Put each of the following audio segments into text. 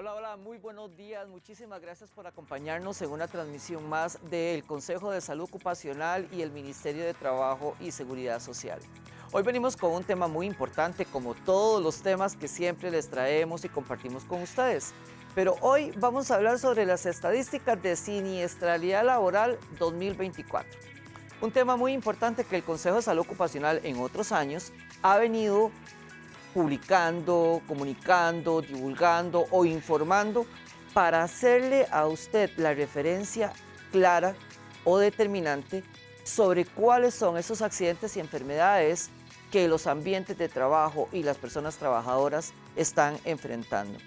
Hola, hola, muy buenos días. Muchísimas gracias por acompañarnos en una transmisión más del Consejo de Salud Ocupacional y el Ministerio de Trabajo y Seguridad Social. Hoy venimos con un tema muy importante, como todos los temas que siempre les traemos y compartimos con ustedes. Pero hoy vamos a hablar sobre las estadísticas de siniestralidad laboral 2024. Un tema muy importante que el Consejo de Salud Ocupacional en otros años ha venido publicando, comunicando, divulgando o informando para hacerle a usted la referencia clara o determinante sobre cuáles son esos accidentes y enfermedades que los ambientes de trabajo y las personas trabajadoras están enfrentando.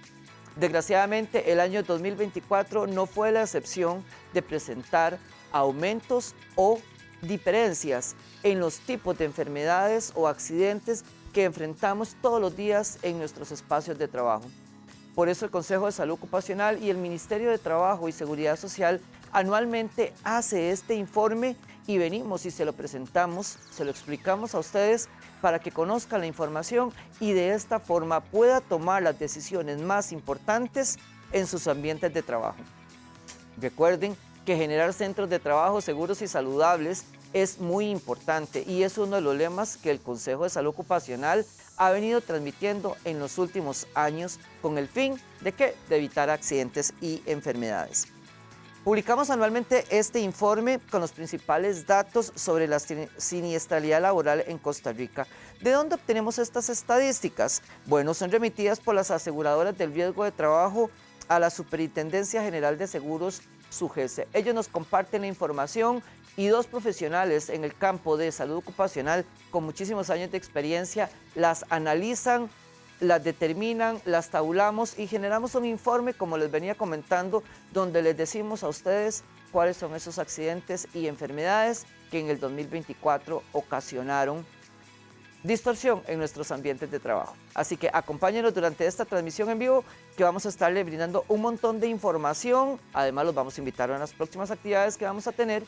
Desgraciadamente, el año 2024 no fue la excepción de presentar aumentos o diferencias en los tipos de enfermedades o accidentes que enfrentamos todos los días en nuestros espacios de trabajo. Por eso el Consejo de Salud Ocupacional y el Ministerio de Trabajo y Seguridad Social anualmente hace este informe y venimos y se lo presentamos, se lo explicamos a ustedes para que conozcan la información y de esta forma pueda tomar las decisiones más importantes en sus ambientes de trabajo. Recuerden que generar centros de trabajo seguros y saludables es muy importante y es uno de los lemas que el Consejo de Salud Ocupacional ha venido transmitiendo en los últimos años con el fin de evitar accidentes y enfermedades. Publicamos anualmente este informe con los principales datos sobre la siniestralidad laboral en Costa Rica. ¿De dónde obtenemos estas estadísticas? Bueno, son remitidas por las aseguradoras del riesgo de trabajo a la Superintendencia General de Seguros, SUGESE. Ellos nos comparten la información y dos profesionales en el campo de salud ocupacional con muchísimos años de experiencia las analizan, las determinan, las tabulamos y generamos un informe, como les venía comentando, donde les decimos a ustedes cuáles son esos accidentes y enfermedades que en el 2024 ocasionaron distorsión en nuestros ambientes de trabajo. Así que acompáñenos durante esta transmisión en vivo que vamos a estarle brindando un montón de información. Además, los vamos a invitar a las próximas actividades que vamos a tener,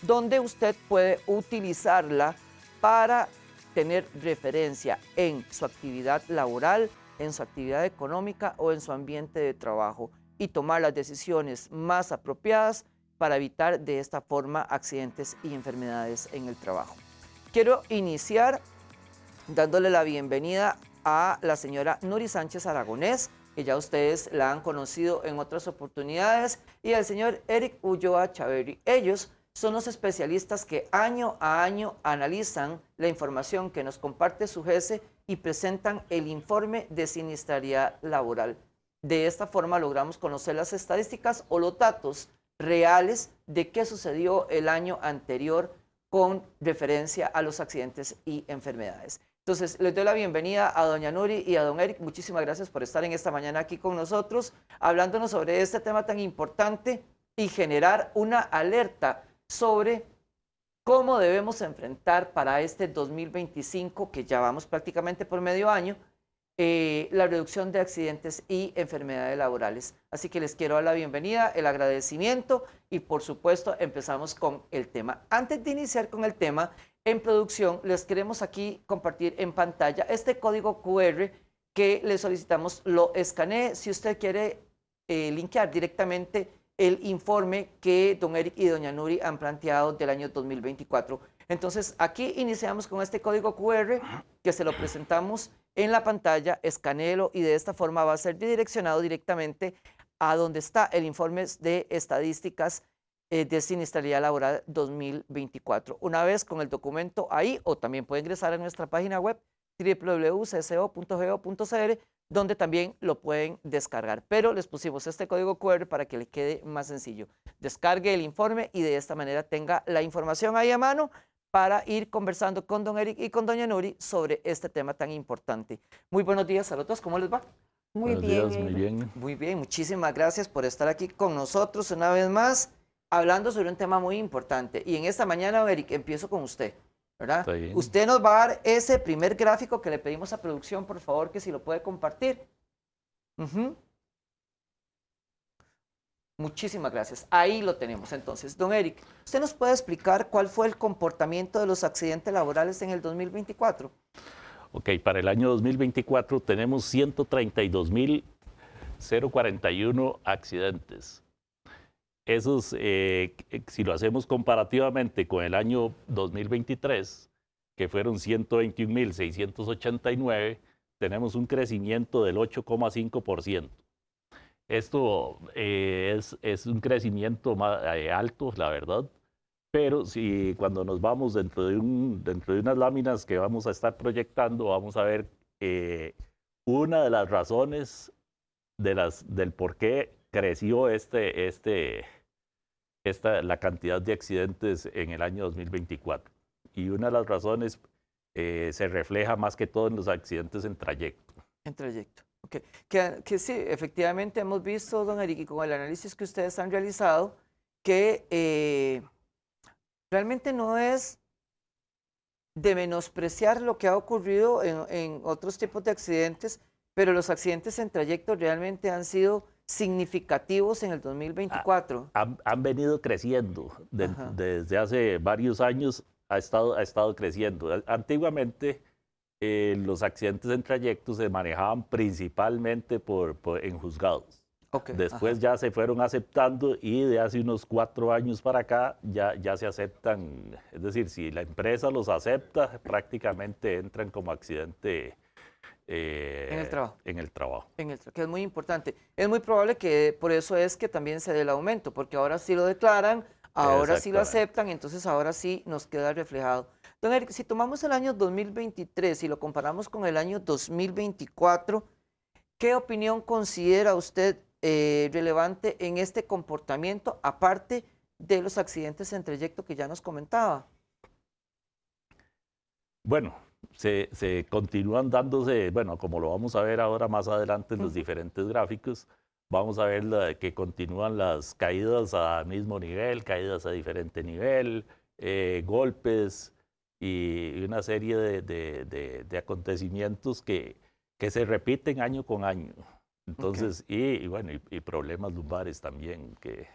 donde usted puede utilizarla para tener referencia en su actividad laboral, en su actividad económica o en su ambiente de trabajo y tomar las decisiones más apropiadas para evitar de esta forma accidentes y enfermedades en el trabajo. Quiero iniciar dándole la bienvenida a la señora Nuri Sánchez Aragonés, que ya ustedes la han conocido en otras oportunidades, y al señor Eric Ulloa Chaverri. Ellos son los especialistas que año a año analizan la información que nos comparte SUGESE y presentan el informe de siniestralidad laboral. De esta forma logramos conocer las estadísticas o los datos reales de qué sucedió el año anterior con referencia a los accidentes y enfermedades. Entonces, les doy la bienvenida a doña Nuri y a don Eric. Muchísimas gracias por estar en esta mañana aquí con nosotros, hablándonos sobre este tema tan importante y generar una alerta sobre cómo debemos enfrentar para este 2025, que ya vamos prácticamente por medio año, la reducción de accidentes y enfermedades laborales. Así que les quiero dar la bienvenida, el agradecimiento y por supuesto empezamos con el tema. Antes de iniciar con el tema, en producción les queremos aquí compartir en pantalla este código QR que le solicitamos lo escanee si usted quiere linkear directamente el informe que don Eric y doña Nuri han planteado del año 2024. Entonces, aquí iniciamos con este código QR que se lo presentamos en la pantalla, escanéelo y de esta forma va a ser direccionado directamente a donde está el informe de estadísticas de siniestralidad laboral 2024. Una vez con el documento ahí, o también puede ingresar a nuestra página web www.cco.go.cr, donde también lo pueden descargar. Pero les pusimos este código QR para que le quede más sencillo. Descargue el informe y de esta manera tenga la información ahí a mano para ir conversando con don Eric y con doña Nuri sobre este tema tan importante. Muy buenos días a los dos, ¿cómo les va? Muy bien, Muy bien. Muy bien, muchísimas gracias por estar aquí con nosotros una vez más, hablando sobre un tema muy importante. Y en esta mañana, don Eric, empiezo con usted, ¿verdad? Está bien. Usted nos va a dar ese primer gráfico que le pedimos a producción, por favor, que si lo puede compartir. Muchísimas gracias. Ahí lo tenemos entonces. Don Eric, ¿usted nos puede explicar cuál fue el comportamiento de los accidentes laborales en el 2024? Ok, para el año 2024 tenemos 0,41 accidentes. Esos, si lo hacemos comparativamente con el año 2023, que fueron 121.689, tenemos un crecimiento del 8,5%. Esto es un crecimiento más, alto, la verdad, pero si cuando nos vamos dentro de unas láminas que vamos a estar proyectando, vamos a ver una de las razones del por qué creció la cantidad de accidentes en el año 2024. Y una de las razones se refleja más que todo en los accidentes en trayecto. En trayecto. Okay. Que sí, efectivamente hemos visto, don Eric, y con el análisis que ustedes han realizado, que realmente no es de menospreciar lo que ha ocurrido en otros tipos de accidentes, pero los accidentes en trayecto realmente han sido significativos en el 2024. Han venido creciendo desde hace varios años, ha estado creciendo. Antiguamente los accidentes en trayecto se manejaban principalmente en juzgados. Okay, después ya se fueron aceptando y de hace unos 4 años para acá ya se aceptan, es decir, si la empresa los acepta, prácticamente entran como accidente en el trabajo. Que es muy importante. Es muy probable que por eso es que también se dé el aumento, porque ahora sí lo declaran, ahora sí lo aceptan, entonces ahora sí nos queda reflejado. Don Eric, si tomamos el año 2023 y lo comparamos con el año 2024, ¿qué opinión considera usted relevante en este comportamiento, aparte de los accidentes en trayecto que ya nos comentaba? Bueno, se continúan dándose, bueno, como lo vamos a ver ahora más adelante en los diferentes gráficos, vamos a ver que continúan las caídas a mismo nivel, caídas a diferente nivel, golpes y una serie de acontecimientos que se repiten año con año. Entonces, y bueno, y problemas lumbares también que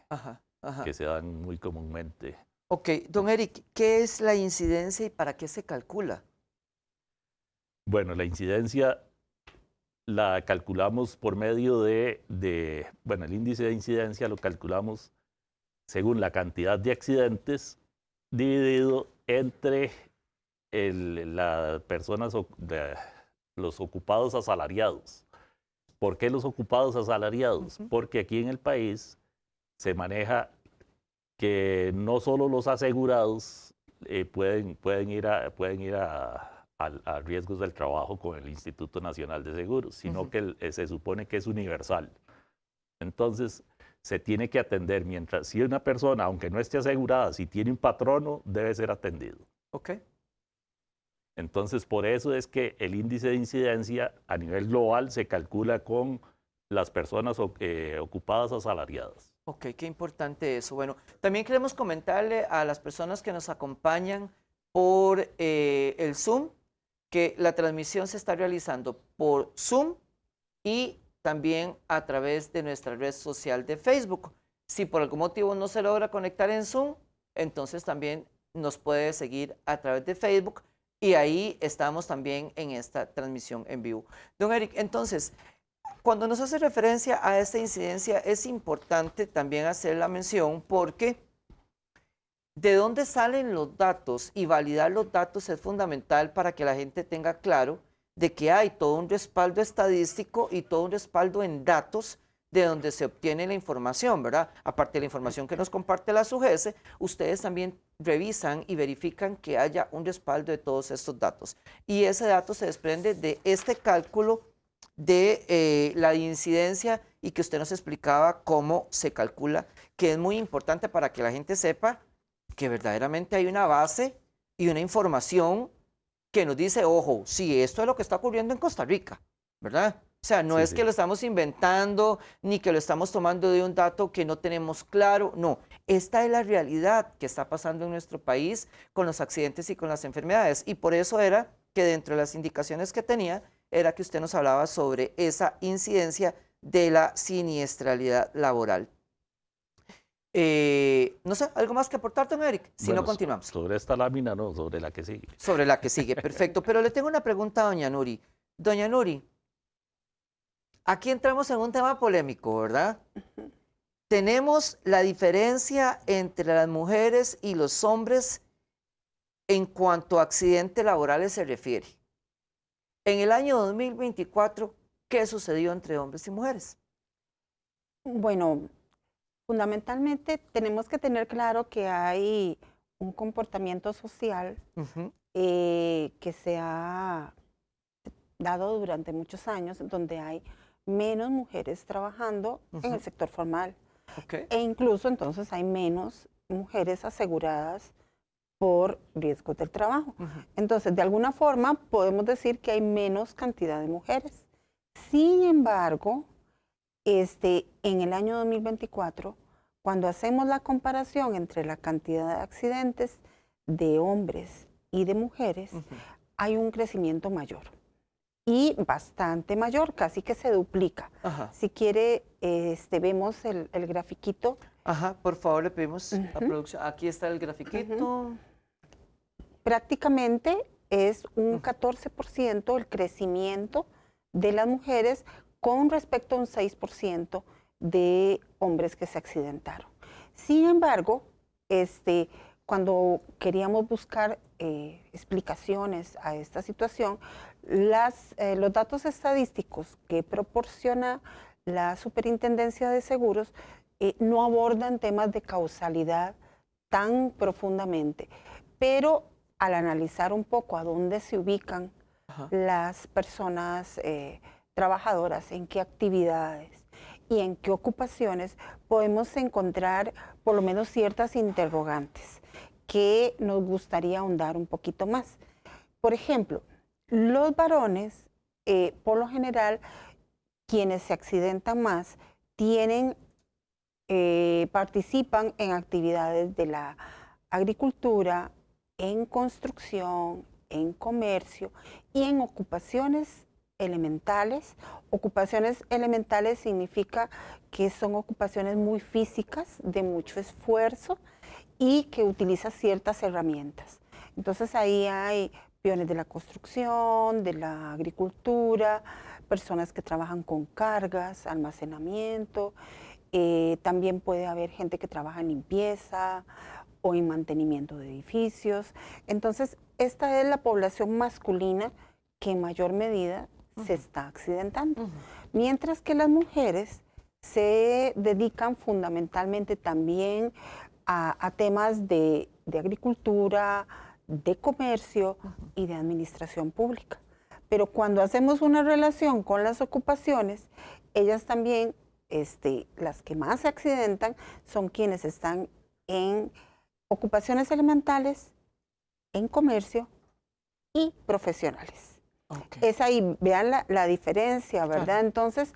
se dan muy comúnmente. Ok, don Eric, ¿qué es la incidencia y para qué se calcula? Bueno, la incidencia la calculamos por medio bueno, el índice de incidencia lo calculamos según la cantidad de accidentes dividido entre las personas, los ocupados asalariados. ¿Por qué los ocupados asalariados? Porque aquí en el país se maneja que no solo los asegurados pueden ir a riesgos del trabajo con el Instituto Nacional de Seguros, sino que se supone que es universal. Entonces, se tiene que atender mientras, si una persona, aunque no esté asegurada, si tiene un patrono, debe ser atendido. Ok. Entonces, por eso es que el índice de incidencia a nivel global se calcula con las personas ocupadas asalariadas. Ok, qué importante eso. Bueno, también queremos comentarle a las personas que nos acompañan por el Zoom, que la transmisión se está realizando por Zoom y también a través de nuestra red social de Facebook. Si por algún motivo no se logra conectar en Zoom, entonces también nos puede seguir a través de Facebook y ahí estamos también en esta transmisión en vivo. Don Eric, entonces, cuando nos hace referencia a esta incidencia, es importante también hacer la mención porque de dónde salen los datos y validar los datos es fundamental para que la gente tenga claro de que hay todo un respaldo estadístico y todo un respaldo en datos de donde se obtiene la información, ¿verdad? Aparte de la información que nos comparte la SUGESE, ustedes también revisan y verifican que haya un respaldo de todos estos datos. Y ese dato se desprende de este cálculo de la incidencia y que usted nos explicaba cómo se calcula, que es muy importante para que la gente sepa que verdaderamente hay una base y una información que nos dice, ojo, si esto es lo que está ocurriendo en Costa Rica, ¿verdad? O sea, no es que lo estamos inventando, ni que lo estamos tomando de un dato que no tenemos claro, no. Esta es la realidad que está pasando en nuestro país con los accidentes y con las enfermedades. Y por eso era que dentro de las indicaciones que tenía, era que usted nos hablaba sobre esa incidencia de la siniestralidad laboral. No sé, ¿algo más que aportar, don Eric? Si bueno, no, continuamos. Sobre esta lámina no, sobre la que sigue. Sobre la que sigue, perfecto. Pero le tengo una pregunta a doña Nuri. Doña Nuri, Aquí entramos en un tema polémico, ¿verdad? Tenemos la diferencia entre las mujeres y los hombres en cuanto a accidentes laborales se refiere. En el año 2024, ¿qué sucedió entre hombres y mujeres? Bueno, fundamentalmente tenemos que tener claro que hay un comportamiento social que se ha dado durante muchos años, donde hay menos mujeres trabajando en el sector formal. E incluso entonces hay menos mujeres aseguradas por riesgos del trabajo. Entonces, de alguna forma podemos decir que hay menos cantidad de mujeres. Sin embargo, en el año 2024, cuando hacemos la comparación entre la cantidad de accidentes de hombres y de mujeres, hay un crecimiento mayor. Y bastante mayor, casi que se duplica. Si quiere, vemos el grafiquito. Por favor, le pedimos a producción. Aquí está el grafiquito. Prácticamente es un 14% el crecimiento de las mujeres con respecto a un 6% de hombres que se accidentaron. Sin embargo, cuando queríamos buscar explicaciones a esta situación, los datos estadísticos que proporciona la Superintendencia de Seguros no abordan temas de causalidad tan profundamente, pero al analizar un poco a dónde se ubican las personas trabajadoras, en qué actividades y en qué ocupaciones, podemos encontrar por lo menos ciertas interrogantes que nos gustaría ahondar un poquito más. Por ejemplo, los varones, por lo general, quienes se accidentan más, participan en actividades de la agricultura, en construcción, en comercio y en ocupaciones elementales. Ocupaciones elementales significa que son ocupaciones muy físicas, de mucho esfuerzo y que utilizan ciertas herramientas. Entonces ahí hay peones de la construcción, de la agricultura, personas que trabajan con cargas, almacenamiento, también puede haber gente que trabaja en limpieza o en mantenimiento de edificios. Entonces, esta es la población masculina que en mayor medida se está accidentando. Mientras que las mujeres se dedican fundamentalmente también a temas de agricultura, de comercio y de administración pública. Pero cuando hacemos una relación con las ocupaciones, ellas también, las que más se accidentan, son quienes están en ocupaciones elementales, en comercio y profesionales. Es ahí, vean la diferencia, ¿verdad? Claro. Entonces,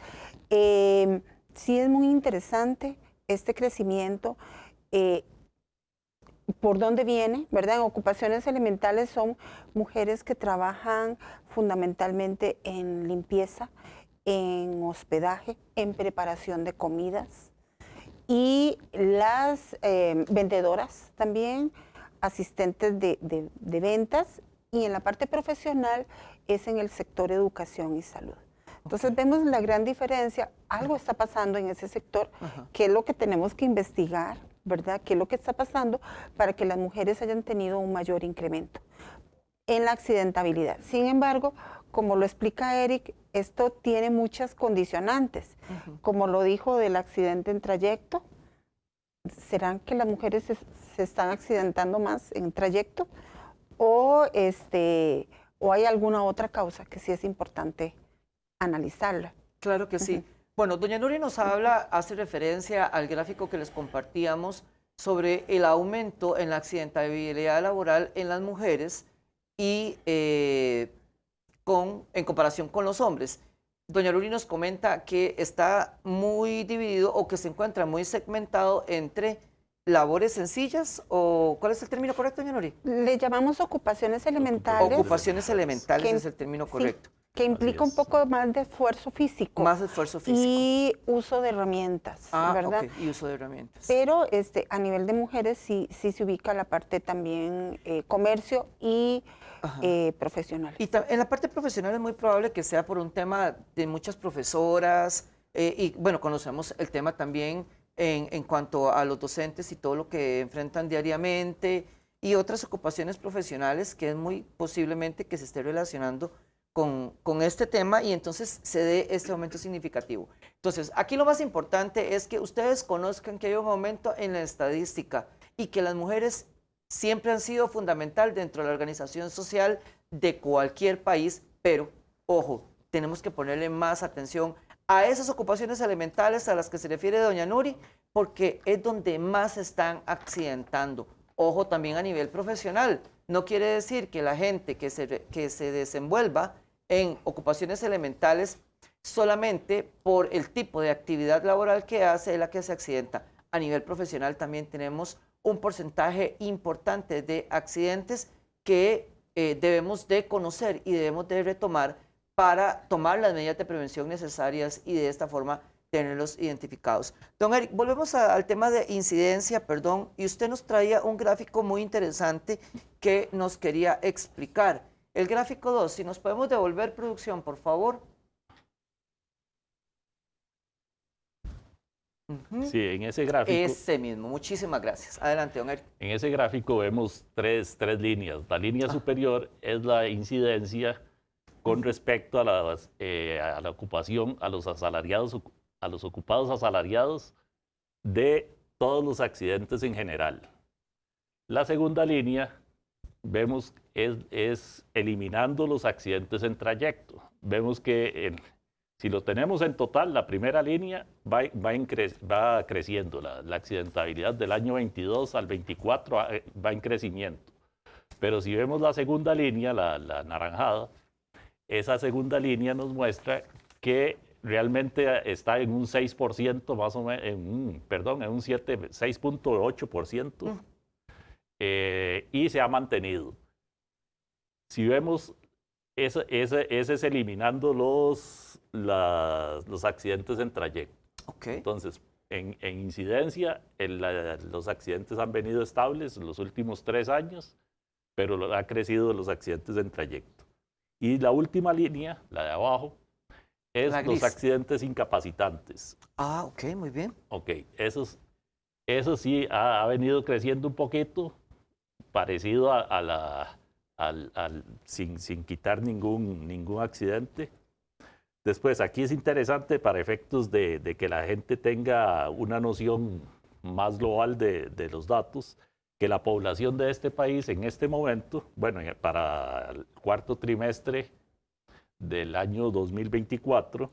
sí es muy interesante este crecimiento. ¿Por dónde viene? ¿Verdad? En ocupaciones elementales son mujeres que trabajan fundamentalmente en limpieza, en hospedaje, en preparación de comidas. Y las vendedoras también, asistentes de ventas, y en la parte profesional es en el sector educación y salud. Entonces vemos la gran diferencia, algo está pasando en ese sector, que es lo que tenemos que investigar, ¿verdad? ¿Qué es lo que está pasando para que las mujeres hayan tenido un mayor incremento en la accidentabilidad? Sin embargo, como lo explica Eric, esto tiene muchas condicionantes. Como lo dijo del accidente en trayecto, ¿serán que las mujeres se están accidentando más en trayecto? ¿O hay alguna otra causa que sí es importante analizarla? Claro que sí. Bueno, doña Nuria nos hace referencia al gráfico que les compartíamos sobre el aumento en la accidentabilidad laboral en las mujeres y en comparación con los hombres. Doña Nuria nos comenta que está muy dividido o que se encuentra muy segmentado entre labores sencillas o ¿cuál es el término correcto, doña Nuria? Le llamamos ocupaciones elementales. Ocupaciones elementales es el término correcto. que implica un poco más de esfuerzo físico. Más esfuerzo físico. Y uso de herramientas, ¿verdad? Ok, y uso de herramientas. Pero a nivel de mujeres sí se ubica la parte también comercio y profesional. Y en la parte profesional es muy probable que sea por un tema de muchas profesoras y bueno, conocemos el tema también en cuanto a los docentes y todo lo que enfrentan diariamente y otras ocupaciones profesionales que es muy posiblemente que se esté relacionando con este tema y entonces se dé este aumento significativo. Entonces, aquí lo más importante es que ustedes conozcan que hay un aumento en la estadística y que las mujeres siempre han sido fundamental dentro de la organización social de cualquier país, pero, ojo, tenemos que ponerle más atención a esas ocupaciones elementales a las que se refiere doña Nuri, porque es donde más se están accidentando. Ojo, también a nivel profesional. No quiere decir que la gente que se desenvuelva en ocupaciones elementales solamente por el tipo de actividad laboral que hace es la que se accidenta. A nivel profesional también tenemos un porcentaje importante de accidentes que debemos de conocer y debemos de retomar para tomar las medidas de prevención necesarias y de esta forma tenerlos identificados. Don Eric, volvemos al tema de incidencia, perdón, y usted nos traía un gráfico muy interesante que nos quería explicar. El gráfico 2, si nos podemos devolver producción, por favor. Sí, en ese gráfico. Ese mismo, muchísimas gracias. Adelante, don Eric. En ese gráfico vemos tres líneas. La línea superior es la incidencia con respecto a la ocupación, a los asalariados, a los ocupados asalariados de todos los accidentes en general. La segunda línea, vemos, es eliminando los accidentes en trayecto. Vemos que si lo tenemos en total, la primera línea va creciendo. La accidentabilidad del año 22 al 24 va en crecimiento. Pero si vemos la segunda línea, la anaranjada, esa segunda línea nos muestra que realmente está en un 6% más o menos, en un 6.8%, y se ha mantenido. Si vemos, ese es eliminando los accidentes en trayecto. Okay. Entonces, en incidencia, los accidentes han venido estables en los últimos 3 años, pero ha crecido los accidentes en trayecto. Y la última línea, la de abajo, es los accidentes incapacitantes. Ah, ok, muy bien. Ok, eso sí ha venido creciendo un poquito, parecido sin quitar ningún accidente. Después, aquí es interesante para efectos de que la gente tenga una noción más global de los datos, que la población de este país en este momento, bueno, para el cuarto trimestre del año 2024,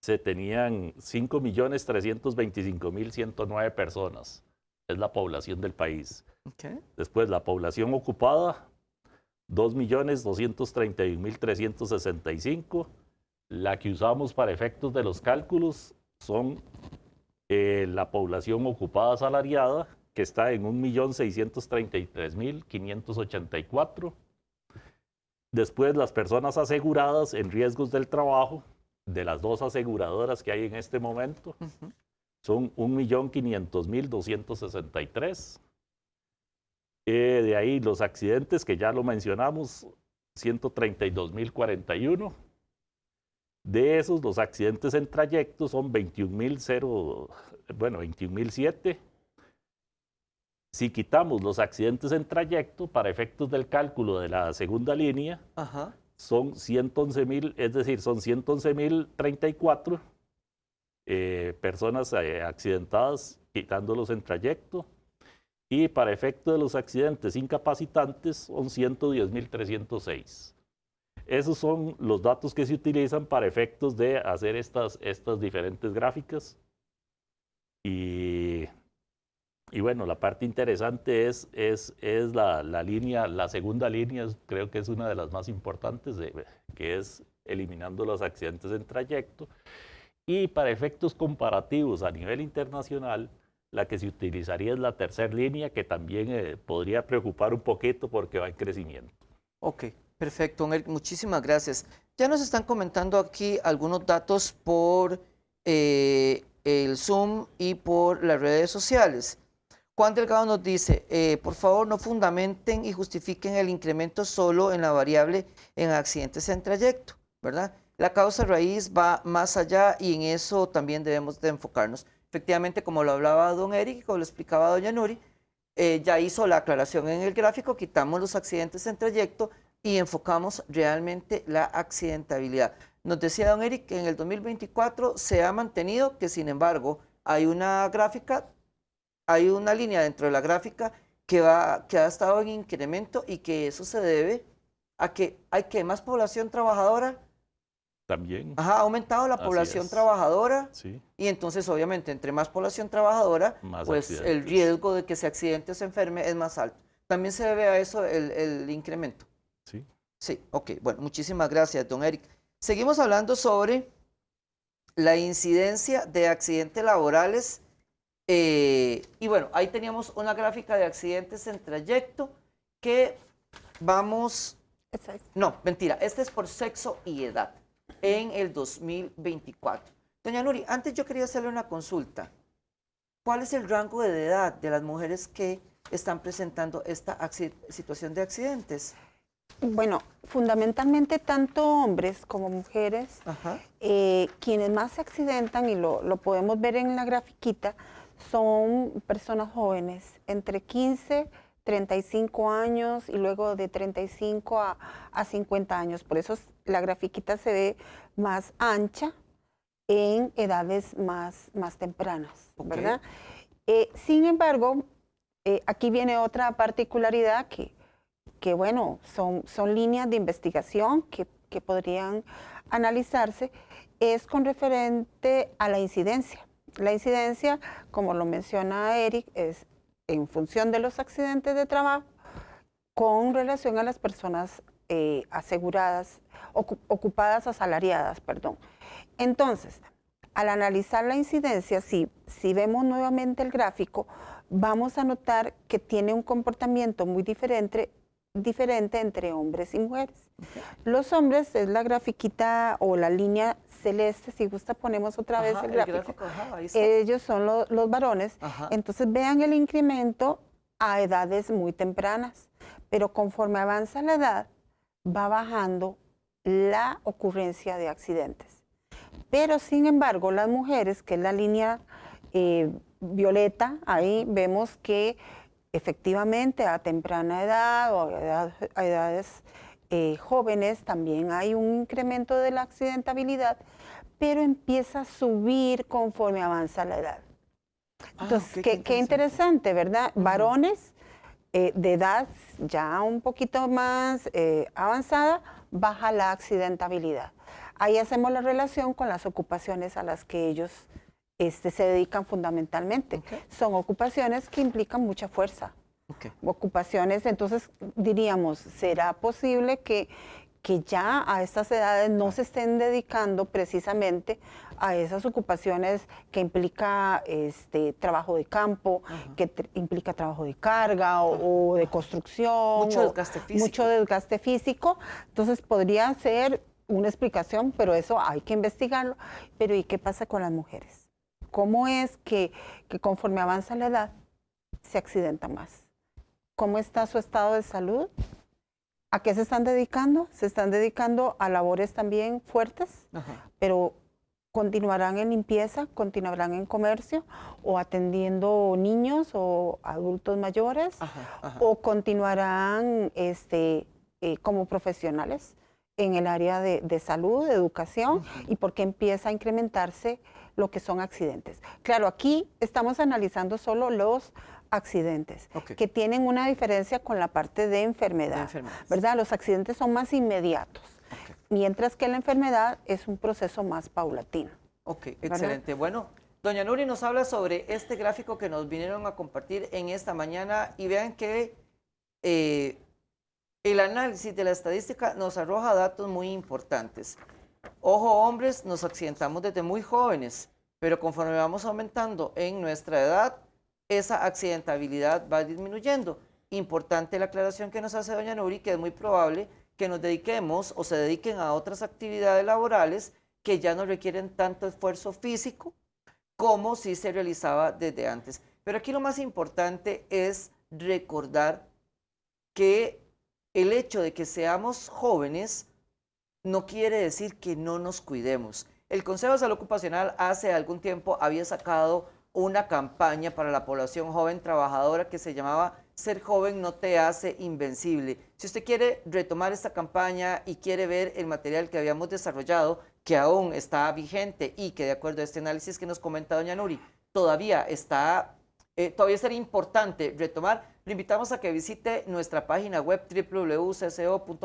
se tenían 5.325.109 personas. Es la población del país. Okay. Después, la población ocupada, 2.231.365. La que usamos para efectos de los cálculos son la población ocupada asalariada, que está en 1.633.584. Después, las personas aseguradas en riesgos del trabajo, de las 2 aseguradoras que hay en este momento, son 1.500.263. De ahí los accidentes, que ya lo mencionamos, 132.041. De esos, los accidentes en trayecto son 21.007. Si quitamos los accidentes en trayecto, para efectos del cálculo de la segunda línea, son 111.000, es decir, son 111.034 personas accidentadas, quitándolos en trayecto. Y para efecto de los accidentes incapacitantes, son 110.306. Esos son los datos que se utilizan para efectos de hacer estas diferentes gráficas. Y bueno, la parte interesante es la línea, la segunda línea, creo que es una de las más importantes, que es eliminando los accidentes en trayecto. Y para efectos comparativos a nivel internacional, la que se utilizaría es la tercera línea, que también podría preocupar un poquito porque va en crecimiento. Ok, perfecto, muchísimas gracias. Ya nos están comentando aquí algunos datos por el Zoom y por las redes sociales. Juan Delgado nos dice, por favor no fundamenten y justifiquen el incremento solo en la variable en accidentes en trayecto, ¿verdad? La causa raíz va más allá y en eso también debemos de enfocarnos. Efectivamente, como lo hablaba don Eric, como lo explicaba doña Nuri, ya hizo la aclaración en el gráfico, quitamos los accidentes en trayecto y enfocamos realmente la accidentabilidad. Nos decía don Eric que en el 2024 se ha mantenido, que sin embargo hay una gráfica, hay una línea dentro de la gráfica que ha estado en incremento y que eso se debe a que hay más población trabajadora. También. Ajá, ha aumentado la población trabajadora, sí. Y entonces obviamente entre más población trabajadora, Más pues accidentes. el riesgo de que se accidente o se enferme es más alto. También se debe a eso el incremento. Sí. Sí, ok, bueno, muchísimas gracias, don Eric. Seguimos hablando sobre la incidencia de accidentes laborales. Y bueno, ahí teníamos una gráfica de accidentes en trayecto que vamos... No, mentira, este es por sexo y edad en el 2024. Doña Nuri, antes yo quería hacerle una consulta. ¿Cuál es el rango de edad de las mujeres que están presentando esta situación de accidentes? Bueno, fundamentalmente tanto hombres como mujeres, quienes más se accidentan, y lo podemos ver en la grafiquita, son personas jóvenes, entre 15, 35 años y luego de 35 a 50 años. Por eso la grafiquita se ve más ancha en edades más tempranas, ¿verdad? Sin embargo, aquí viene otra particularidad que bueno, son líneas de investigación que podrían analizarse, es con referente a la incidencia. La incidencia, como lo menciona Eric, es en función de los accidentes de trabajo con relación a las personas aseguradas, ocupadas, asalariadas, perdón. Entonces, al analizar la incidencia, si vemos nuevamente el gráfico, vamos a notar que tiene un comportamiento muy diferente entre hombres y mujeres. Los hombres es la grafiquita o la línea celeste, si gusta ponemos otra vez el gráfico. Ahí está. Ellos son los varones. Entonces vean el incremento a edades muy tempranas, pero conforme avanza la edad va bajando la ocurrencia de accidentes. Pero sin embargo las mujeres, que es la línea violeta, ahí vemos que efectivamente a temprana edad o a edades jóvenes también hay un incremento de la accidentabilidad, pero empieza a subir conforme avanza la edad. Entonces, qué interesante, ¿verdad? Varones de edad ya un poquito más avanzada, baja la accidentabilidad. Ahí hacemos la relación con las ocupaciones a las que ellos se dedican fundamentalmente. Son ocupaciones que implican mucha fuerza. Ocupaciones, entonces diríamos, ¿será posible que ya a estas edades no se estén dedicando precisamente a esas ocupaciones que implica trabajo de campo, que implica trabajo de carga o de construcción? Mucho desgaste físico. Mucho desgaste físico. Entonces podría ser una explicación, pero eso hay que investigarlo. Pero ¿y qué pasa con las mujeres? ¿Cómo es que conforme avanza la edad se accidenta más? ¿Cómo está su estado de salud? ¿A qué se están dedicando? Se están dedicando a labores también fuertes, pero continuarán en limpieza, continuarán en comercio, o atendiendo niños o adultos mayores, o continuarán como profesionales en el área de salud, de educación, y por qué empieza a incrementarse lo que son accidentes. Claro, aquí estamos analizando solo los accidentes, que tienen una diferencia con la parte de enfermedad, ¿verdad? Los accidentes son más inmediatos, mientras que la enfermedad es un proceso más paulatino. Ok, excelente. Bueno, doña Nuri nos habla sobre este gráfico que nos vinieron a compartir en esta mañana, y vean que el análisis de la estadística nos arroja datos muy importantes. Ojo, hombres, nos accidentamos desde muy jóvenes, pero conforme vamos aumentando en nuestra edad, esa accidentabilidad va disminuyendo. Importante la aclaración que nos hace doña Nuri, que es muy probable que nos dediquemos o se dediquen a otras actividades laborales que ya no requieren tanto esfuerzo físico como si se realizaba desde antes. Pero aquí lo más importante es recordar que el hecho de que seamos jóvenes no quiere decir que no nos cuidemos. El Consejo de Salud Ocupacional hace algún tiempo había sacado una campaña para la población joven trabajadora que se llamaba Ser joven no te hace invencible. Si usted quiere retomar esta campaña y quiere ver el material que habíamos desarrollado, que aún está vigente y que de acuerdo a este análisis que nos comenta doña Nuri, todavía sería importante retomar, le invitamos a que visite nuestra página web www.cco.go.cr,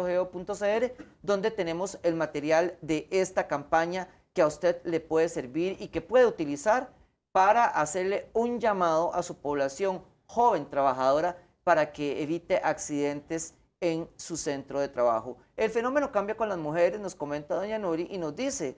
donde tenemos el material de esta campaña que a usted le puede servir y que puede utilizar para hacerle un llamado a su población joven trabajadora para que evite accidentes en su centro de trabajo. El fenómeno cambia con las mujeres, nos comenta doña Nuri, y nos dice,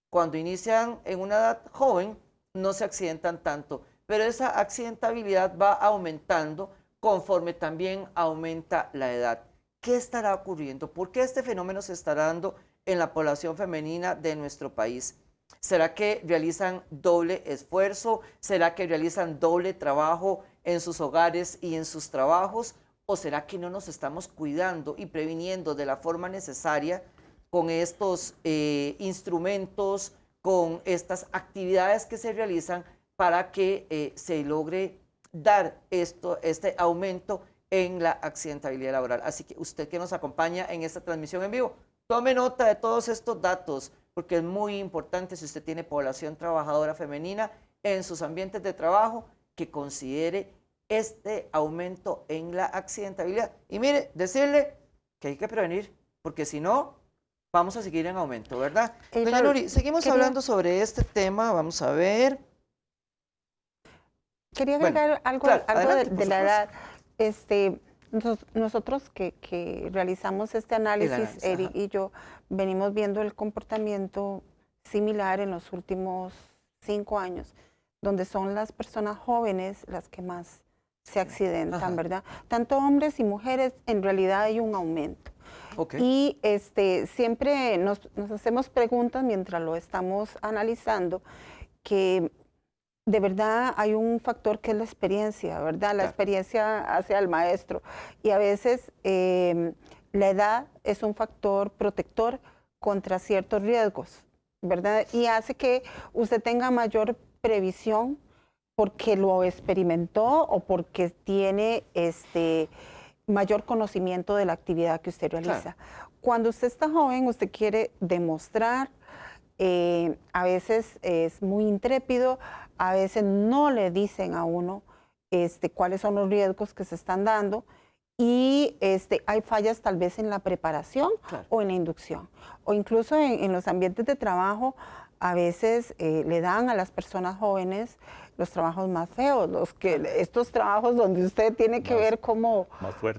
cuando inician en una edad joven, no se accidentan tanto, pero esa accidentabilidad va aumentando conforme también aumenta la edad. ¿Qué estará ocurriendo? ¿Por qué este fenómeno se estará dando en la población femenina de nuestro país? ¿Será que realizan doble esfuerzo? ¿Será que realizan doble trabajo en sus hogares y en sus trabajos? ¿O será que no nos estamos cuidando y previniendo de la forma necesaria con estos instrumentos, con estas actividades que se realizan para que se logre dar este aumento en la accidentabilidad laboral? Así que usted que nos acompaña en esta transmisión en vivo, tome nota de todos estos datos, porque es muy importante si usted tiene población trabajadora femenina en sus ambientes de trabajo, que considere este aumento en la accidentabilidad. Y mire, decirle que hay que prevenir, porque si no, vamos a seguir en aumento, ¿verdad? Doña Nuri, seguimos hablando sobre este tema, vamos a ver. Quería agregar algo de la edad. Nosotros que realizamos este análisis, Eric y yo, venimos viendo el comportamiento similar en los últimos 5 años, donde son las personas jóvenes las que más se accidentan, ¿verdad? Tanto hombres y mujeres, en realidad hay un aumento. Y siempre nos hacemos preguntas mientras lo estamos analizando, que de verdad hay un factor que es la experiencia, ¿verdad? La experiencia hace al maestro. Y a veces la edad es un factor protector contra ciertos riesgos, ¿verdad? Y hace que usted tenga mayor previsión porque lo experimentó o porque tiene mayor conocimiento de la actividad que usted realiza. Cuando usted está joven, usted quiere demostrar, a veces es muy intrépido, a veces no le dicen a uno cuáles son los riesgos que se están dando y hay fallas tal vez en la preparación o en la inducción. O incluso en los ambientes de trabajo, a veces le dan a las personas jóvenes los trabajos más feos, estos trabajos donde usted tiene que ver como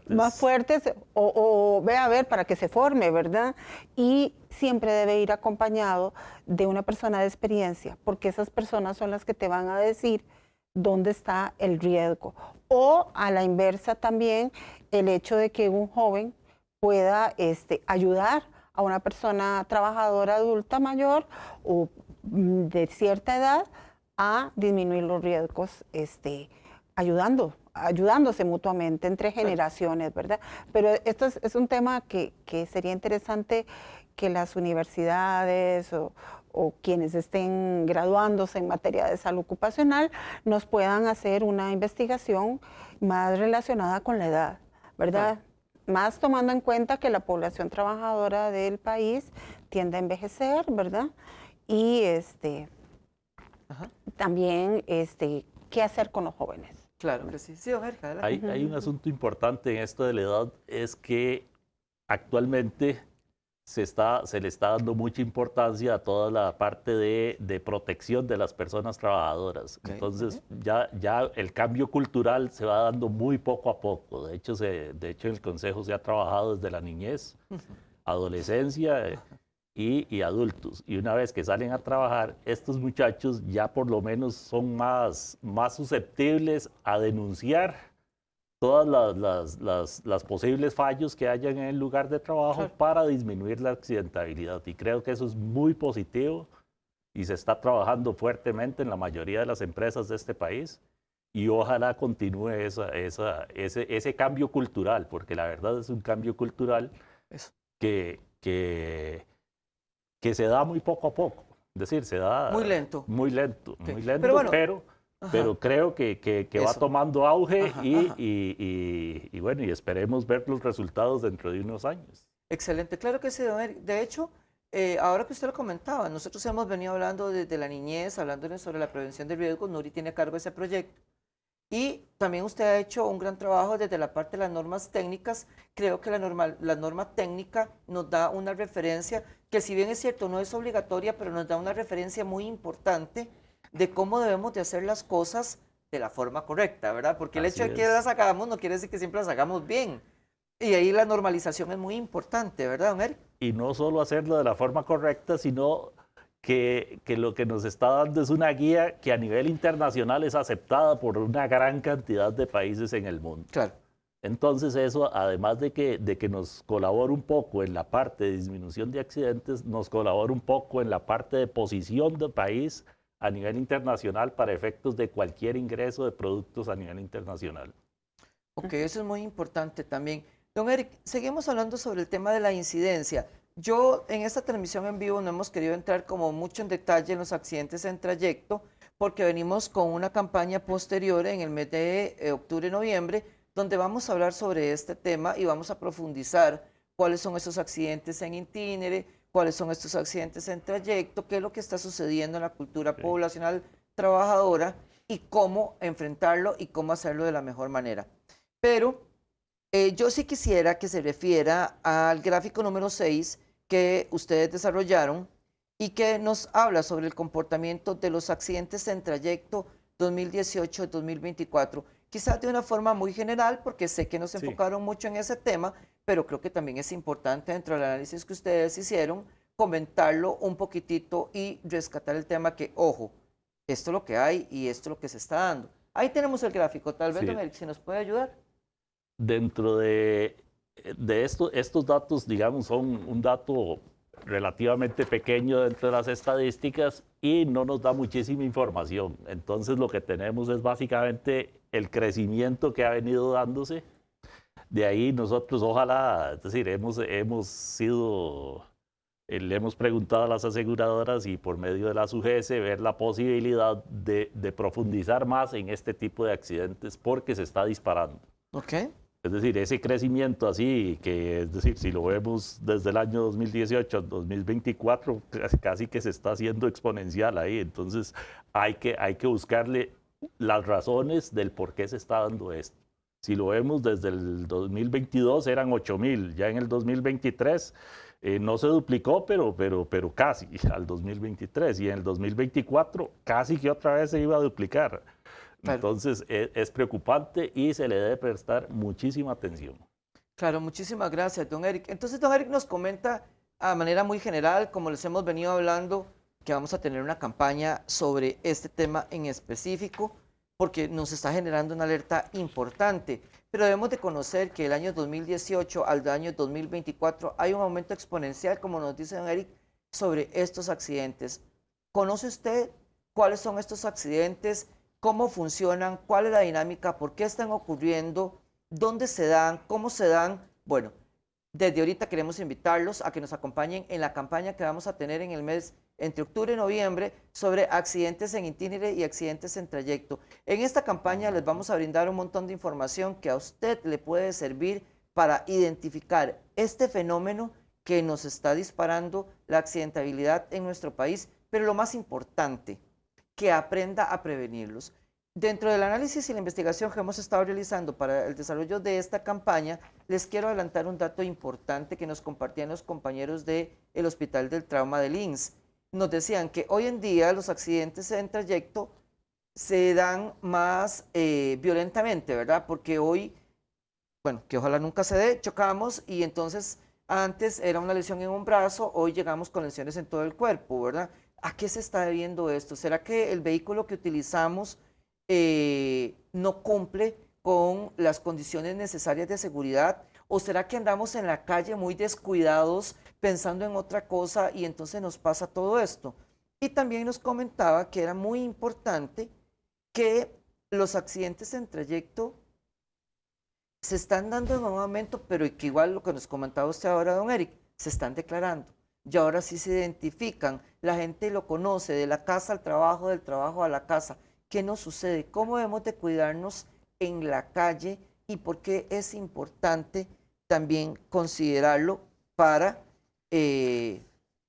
más fuertes o ve a ver para que se forme, ¿verdad? Y siempre debe ir acompañado de una persona de experiencia, porque esas personas son las que te van a decir dónde está el riesgo. O a la inversa también, el hecho de que un joven pueda ayudar a una persona trabajadora adulta mayor o de cierta edad a disminuir los riesgos, ayudándose mutuamente entre generaciones, ¿verdad? Pero esto es un tema que sería interesante que las universidades o quienes estén graduándose en materia de salud ocupacional nos puedan hacer una investigación más relacionada con la edad, ¿verdad? Más tomando en cuenta que la población trabajadora del país tiende a envejecer, ¿verdad? Y también qué hacer con los jóvenes. Claro que sí. Sí, hay un asunto importante en esto de la edad, es que actualmente se le está dando mucha importancia a toda la parte de protección de las personas trabajadoras. Entonces, ya el cambio cultural se va dando muy poco a poco. De hecho, en el Consejo se ha trabajado desde la niñez, adolescencia y adultos. Y una vez que salen a trabajar, estos muchachos ya por lo menos son más susceptibles a denunciar todas las posibles fallos que hayan en el lugar de trabajo Claro. para disminuir la accidentabilidad. Y creo que eso es muy positivo y se está trabajando fuertemente en la mayoría de las empresas de este país. Y ojalá continúe ese cambio cultural, porque la verdad es un cambio cultural Eso. que se da muy poco a poco. Es decir, se da Muy lento. muy lento, Ok. muy lento, Pero bueno, pero ajá, creo que va eso. tomando auge Ajá, y, ajá. y bueno, y esperemos ver los resultados dentro de unos años. Excelente, claro que sí, don Eric. De hecho, ahora que usted lo comentaba, nosotros hemos venido hablando desde la niñez, hablándoles sobre la prevención de riesgos. Nuri tiene a cargo ese proyecto. Y también usted ha hecho un gran trabajo desde la parte de las normas técnicas. Creo que la norma técnica nos da una referencia que, si bien es cierto, no es obligatoria, pero nos da una referencia muy importante de cómo debemos de hacer las cosas de la forma correcta, ¿verdad? Porque el hecho Así de que las es. hagamos no quiere decir que siempre las hagamos bien. Y ahí la normalización es muy importante, ¿verdad, don Eric? Y no solo hacerlo de la forma correcta, sino que lo que nos está dando es una guía que a nivel internacional es aceptada por una gran cantidad de países en el mundo. Claro. Entonces eso, además de que nos colabora un poco en la parte de disminución de accidentes, nos colabora un poco en la parte de posición del país a nivel internacional para efectos de cualquier ingreso de productos a nivel internacional. Ok, eso es muy importante también. Don Eric, seguimos hablando sobre el tema de la incidencia. Yo en esta transmisión en vivo no hemos querido entrar como mucho en detalle en los accidentes en trayecto, porque venimos con una campaña posterior en el mes de octubre-noviembre, donde vamos a hablar sobre este tema y vamos a profundizar cuáles son esos accidentes en itinere, cuáles son estos accidentes en trayecto, qué es lo que está sucediendo en la cultura Sí. poblacional trabajadora y cómo enfrentarlo y cómo hacerlo de la mejor manera. Pero yo sí quisiera que se refiera al gráfico número 6 que ustedes desarrollaron y que nos habla sobre el comportamiento de los accidentes en trayecto 2018-2024. Quizás de una forma muy general, porque sé que nos Sí. enfocaron mucho en ese tema, pero creo que también es importante, dentro del análisis que ustedes hicieron, comentarlo un poquitito y rescatar el tema que, ojo, esto es lo que hay y esto es lo que se está dando. Ahí tenemos el gráfico. Tal vez, don Sí. Eric, si nos puede ayudar. Dentro de estos datos, digamos, son un dato relativamente pequeño dentro de las estadísticas y no nos da muchísima información. Entonces lo que tenemos es básicamente el crecimiento que ha venido dándose. De ahí nosotros ojalá, es decir, hemos sido, le hemos preguntado a las aseguradoras y por medio de la SUGESE ver la posibilidad de profundizar más en este tipo de accidentes porque se está disparando. Ok. Es decir, ese crecimiento así, que es decir, si lo vemos desde el año 2018 al 2024, casi que se está haciendo exponencial ahí. Entonces, hay que buscarle las razones del por qué se está dando esto. Si lo vemos desde el 2022 eran 8.000, ya en el 2023 no se duplicó, pero casi al 2023 y en el 2024 casi que otra vez se iba a duplicar. Claro. Entonces es preocupante y se le debe prestar muchísima atención. Claro, muchísimas gracias, don Eric. Entonces, don Eric nos comenta a manera muy general, como les hemos venido hablando, que vamos a tener una campaña sobre este tema en específico, porque nos está generando una alerta importante. Pero debemos de conocer que el año 2018 al año 2024 hay un aumento exponencial, como nos dice don Eric, sobre estos accidentes. ¿Conoce usted cuáles son estos accidentes? ¿Cómo funcionan? ¿Cuál es la dinámica? ¿Por qué están ocurriendo? ¿Dónde se dan? ¿Cómo se dan? Bueno, desde ahorita queremos invitarlos a que nos acompañen en la campaña que vamos a tener en el mes entre octubre y noviembre sobre accidentes en itinere y accidentes en trayecto. En esta campaña les vamos a brindar un montón de información que a usted le puede servir para identificar este fenómeno que nos está disparando la accidentabilidad en nuestro país, pero lo más importante, que aprenda a prevenirlos. Dentro del análisis y la investigación que hemos estado realizando para el desarrollo de esta campaña, les quiero adelantar un dato importante que nos compartían los compañeros del Hospital del Trauma del INSS. Nos decían que hoy en día los accidentes en trayecto se dan más violentamente, ¿verdad? Porque hoy, bueno, que ojalá nunca se dé, chocamos y entonces antes era una lesión en un brazo, hoy llegamos con lesiones en todo el cuerpo, ¿verdad? ¿A qué se está debiendo esto? ¿Será que el vehículo que utilizamos no cumple con las condiciones necesarias de seguridad? ¿O será que andamos en la calle muy descuidados pensando en otra cosa y entonces nos pasa todo esto? Y también nos comentaba que era muy importante que los accidentes en trayecto se están dando en un momento, pero que igual lo que nos comentaba usted ahora, don Eric, se están declarando. Y ahora sí se identifican, la gente lo conoce, de la casa al trabajo, del trabajo a la casa. ¿Qué nos sucede? ¿Cómo debemos de cuidarnos en la calle? ¿Y por qué es importante también considerarlo para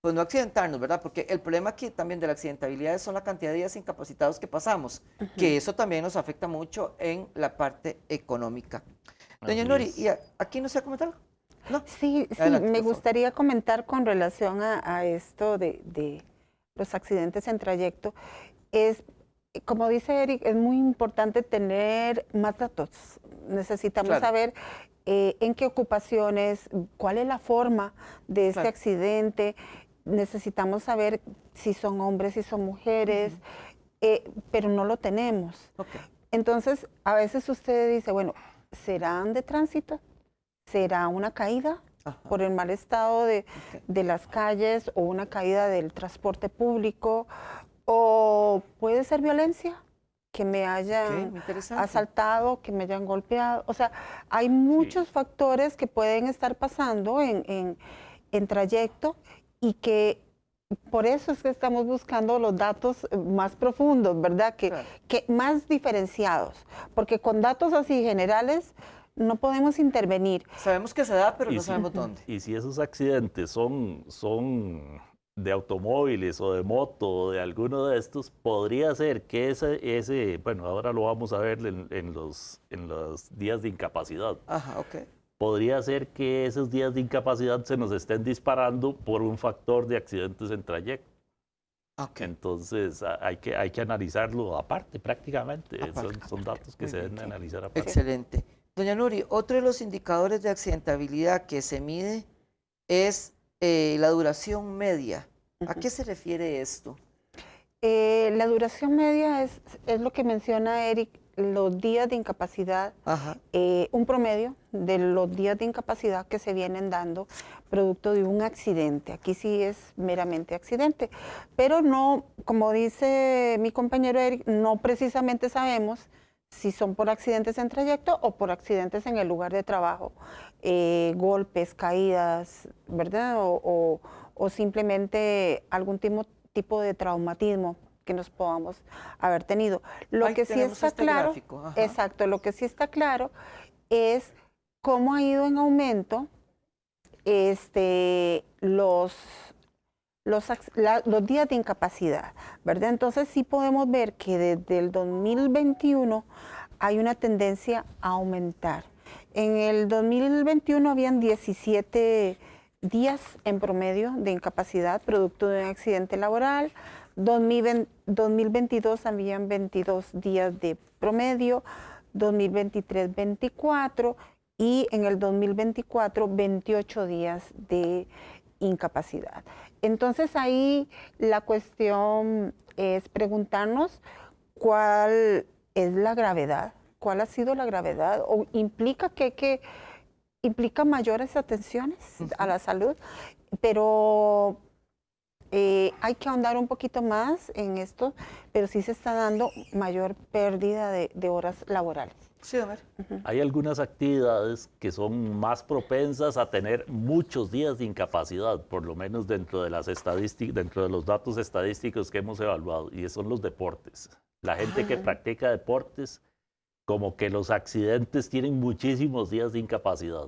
pues no accidentarnos, ¿verdad? Porque el problema aquí también de la accidentabilidad son la cantidad de días incapacitados que pasamos, que eso también nos afecta mucho en la parte económica. Doña Nori, ¿y aquí no se ha comentado? ¿No? Sí, Adelante, me por favor. gustaría comentar con relación a esto de los accidentes en trayecto. Es, como dice Eric, es muy importante tener más datos. Necesitamos Claro. saber en qué ocupaciones, cuál es la forma de este Claro. accidente. Necesitamos saber si son hombres, si son mujeres, pero no lo tenemos. Ok. Entonces, a veces usted dice, bueno, ¿serán de tránsito? ¿Será una caída Ajá. por el mal estado Ok. de las calles o una caída del transporte público? ¿O puede ser violencia? Que me Ok, hayan muy interesante. asaltado, que me hayan golpeado. O sea, hay muchos factores que pueden estar pasando en trayecto y que por eso es que estamos buscando los datos más profundos, ¿verdad? Claro. Que más diferenciados, porque con datos así generales no podemos intervenir. Sabemos que se da, pero Y no si- sabemos dónde. Y si esos accidentes son de automóviles o de moto o de alguno de estos, podría ser que bueno, ahora lo vamos a ver en los días de incapacidad. Ajá, ok. Podría ser que esos días de incapacidad se nos estén disparando por un factor de accidentes en trayecto. Ok. Entonces hay que analizarlo aparte prácticamente. Aparte. Son datos que Muy se bien. deben analizar aparte. Excelente. Doña Nuri, otro de los indicadores de accidentabilidad que se mide es la duración media. ¿A qué se refiere esto? La duración media es lo que menciona Eric, los días de incapacidad, Ajá. un promedio de los días de incapacidad que se vienen dando producto de un accidente. Aquí sí es meramente accidente, pero no, como dice mi compañero Eric, no precisamente sabemos si son por accidentes en trayecto o por accidentes en el lugar de trabajo, golpes, caídas, ¿verdad? O simplemente algún tipo de traumatismo que nos podamos haber tenido. Lo Ahí que sí tenemos está este claro, gráfico. Ajá. exacto, lo que sí está claro es cómo ha ido en aumento los días de incapacidad, ¿verdad? Entonces sí podemos ver que desde el 2021 hay una tendencia a aumentar. En el 2021 habían 17 días en promedio de incapacidad producto de un accidente laboral. 2022 habían 22 días de promedio, 2023 24 y en el 2024 28 días de incapacidad. Entonces ahí la cuestión es preguntarnos cuál es la gravedad, cuál ha sido la gravedad o implica que implica mayores atenciones a la salud, pero hay que ahondar un poquito más en esto, pero sí se está dando mayor pérdida de horas laborales. Sí, don Eric. Hay algunas actividades que son más propensas a tener muchos días de incapacidad, por lo menos dentro de las estadísticas, dentro de los datos estadísticos que hemos evaluado, y son los deportes. La gente que practica deportes, como que los accidentes tienen muchísimos días de incapacidad.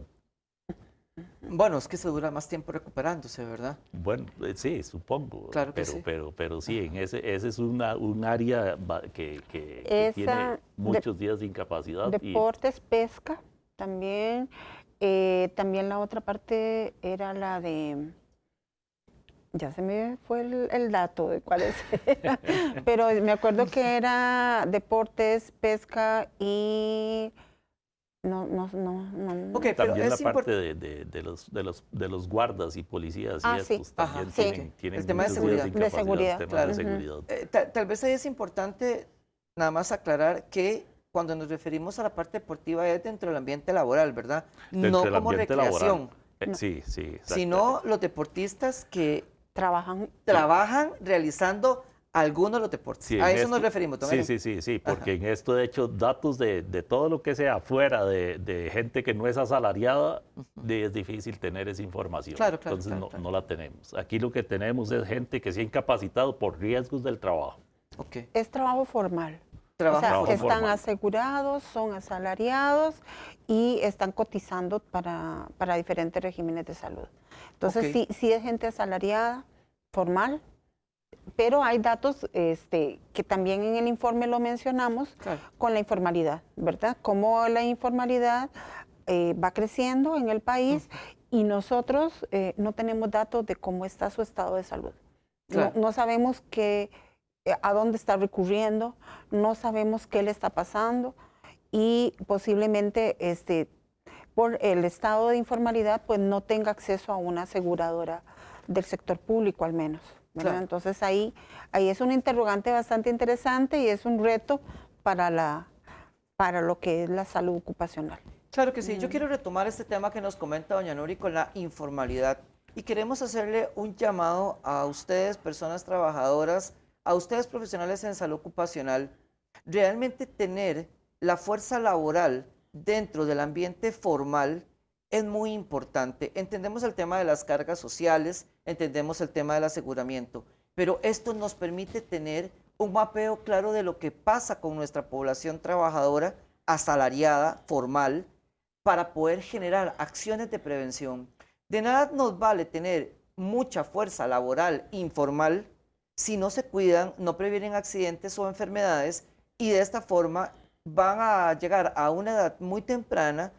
Bueno, es que se dura más tiempo recuperándose, ¿verdad? Bueno, sí, supongo. Claro que pero, sí. pero sí, en ese es un área que tiene Esa muchos días de incapacidad. Deportes, pesca, también. También la otra parte era la de, ya se me fue el dato de cuáles eran, pero me acuerdo que era deportes, pesca y no. Ok, pero También la es parte importante. de los guardas y policías Ah, y sí. estos Ajá, también sí. tienen El tema de muchos días seguridad. de De incapacidad, seguridad, tema claro. de seguridad. Tal vez ahí es importante nada más aclarar que cuando nos referimos a la parte deportiva es dentro del ambiente laboral, ¿verdad? Dentro No del como ambiente recreación, laboral. Sí, sí, exactamente. sino los deportistas que Trabajan. trabajan realizando algunos de los deportes. Sí, A en eso nos esto, referimos, don sí, Eric. sí, sí, sí, Ajá. porque en esto, de hecho, datos de todo lo que sea fuera de gente que no es asalariada, es difícil tener esa información. Claro, claro, Entonces claro, claro. no la tenemos. Aquí lo que tenemos es gente que se ha incapacitado por riesgos del trabajo. Ok. Es trabajo formal. O Trabajo sea, Trabajo formal. están formal. asegurados, son asalariados y están cotizando para diferentes regímenes de salud. Entonces, Ok. sí es gente asalariada, formal, pero hay datos que también en el informe lo mencionamos Claro. con la informalidad, ¿verdad? Cómo la informalidad va creciendo en el país y nosotros no tenemos datos de cómo está su estado de salud. Claro. No sabemos a dónde está recurriendo, no sabemos qué le está pasando y posiblemente por el estado de informalidad pues no tenga acceso a una aseguradora del sector público al menos, ¿verdad? Claro. Entonces ahí es un interrogante bastante interesante y es un reto para lo que es la salud ocupacional. Claro que sí. Yo quiero retomar este tema que nos comenta doña Nuri con la informalidad y queremos hacerle un llamado a ustedes, personas trabajadoras, a ustedes profesionales en salud ocupacional, realmente tener la fuerza laboral dentro del ambiente formal es muy importante. Entendemos el tema de las cargas sociales, entendemos el tema del aseguramiento, pero esto nos permite tener un mapeo claro de lo que pasa con nuestra población trabajadora asalariada, formal, para poder generar acciones de prevención. De nada nos vale tener mucha fuerza laboral informal si no se cuidan, no previenen accidentes o enfermedades y de esta forma van a llegar a una edad muy temprana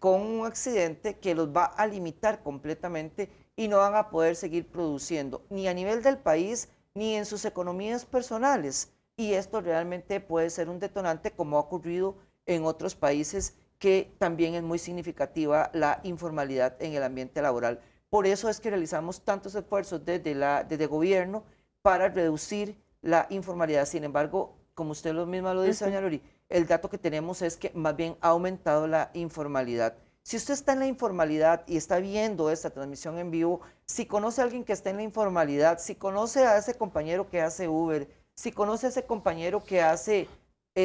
con un accidente que los va a limitar completamente y no van a poder seguir produciendo ni a nivel del país ni en sus economías personales. Y esto realmente puede ser un detonante como ha ocurrido en otros países que también es muy significativa la informalidad en el ambiente laboral. Por eso es que realizamos tantos esfuerzos desde gobierno para reducir la informalidad. Sin embargo, como usted misma lo dice, doña Lori, el dato que tenemos es que más bien ha aumentado la informalidad. Si usted está en la informalidad y está viendo esta transmisión en vivo, si conoce a alguien que está en la informalidad, si conoce a ese compañero que hace Uber, si conoce a ese compañero que hace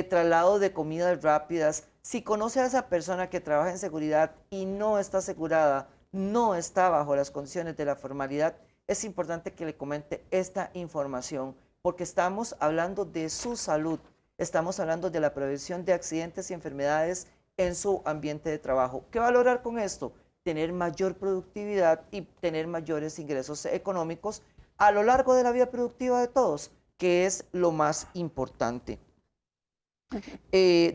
traslado de comidas rápidas, si conoce a esa persona que trabaja en seguridad y no está asegurada, no está bajo las condiciones de la formalidad, es importante que le comente esta información, porque estamos hablando de su salud, estamos hablando de la prevención de accidentes y enfermedades en su ambiente de trabajo. ¿Qué va a lograr con esto? Tener mayor productividad y tener mayores ingresos económicos a lo largo de la vida productiva de todos, que es lo más importante.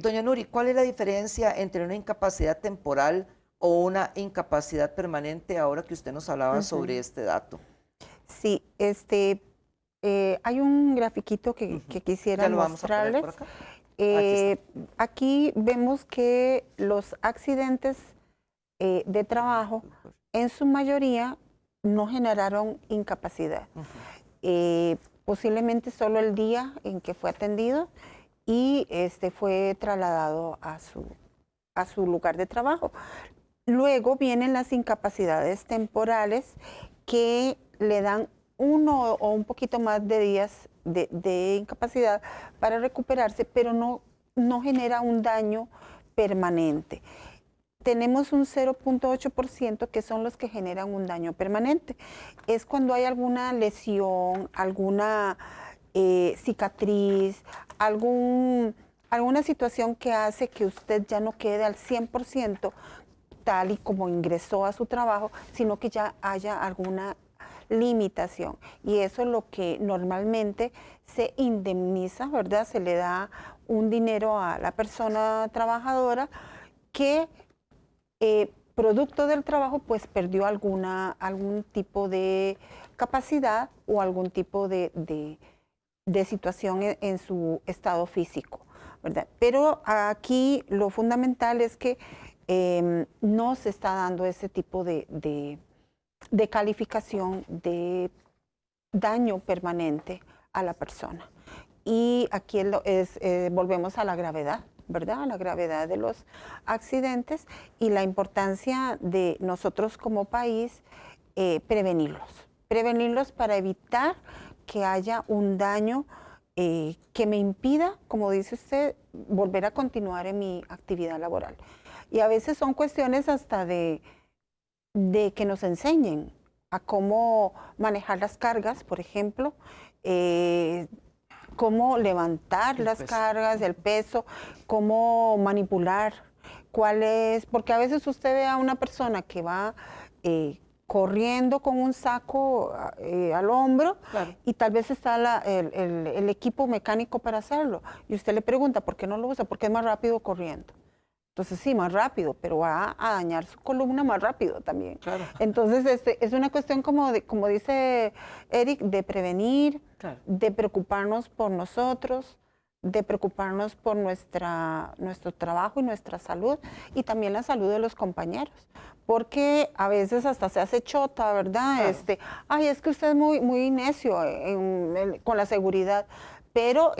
Doña Nuri, ¿cuál es la diferencia entre una incapacidad temporal o una incapacidad permanente ahora que usted nos hablaba sobre este dato? Sí, hay un grafiquito que quisiera Ya lo vamos a poner mostrarles. por acá. Aquí está. Aquí vemos que los accidentes de trabajo en su mayoría no generaron incapacidad. Posiblemente solo el día en que fue atendido y fue trasladado a su lugar de trabajo. Luego vienen las incapacidades temporales que le dan uno o un poquito más de días de incapacidad para recuperarse, pero no genera un daño permanente. Tenemos un 0.8% que son los que generan un daño permanente. Es cuando hay alguna lesión, alguna cicatriz, alguna situación que hace que usted ya no quede al 100% tal y como ingresó a su trabajo, sino que ya haya alguna limitación. Y eso es lo que normalmente se indemniza, ¿verdad? Se le da un dinero a la persona trabajadora que producto del trabajo pues perdió algún tipo de capacidad o algún tipo de situación en su estado físico, ¿verdad? Pero aquí lo fundamental es que no se está dando ese tipo de calificación de daño permanente a la persona. Y aquí volvemos a la gravedad, ¿verdad? La gravedad de los accidentes y la importancia de nosotros como país prevenirlos para evitar que haya un daño que me impida, como dice usted, volver a continuar en mi actividad laboral. Y a veces son cuestiones hasta de que nos enseñen a cómo manejar las cargas, por ejemplo, cómo levantar las cargas, el peso, cómo manipular, porque a veces usted ve a una persona que va corriendo con un saco al hombro, claro, y tal vez está el equipo mecánico para hacerlo, y usted le pregunta, ¿por qué no lo usa? Porque es más rápido corriendo. Entonces sí, más rápido, pero va a dañar su columna más rápido también. Claro. Entonces es una cuestión como dice Eric, de prevenir, claro, de preocuparnos por nosotros, de preocuparnos por nuestro trabajo y nuestra salud, y también la salud de los compañeros. Porque a veces hasta se hace chota, ¿verdad? Claro. Ay, es que usted es muy necio con la seguridad. Pero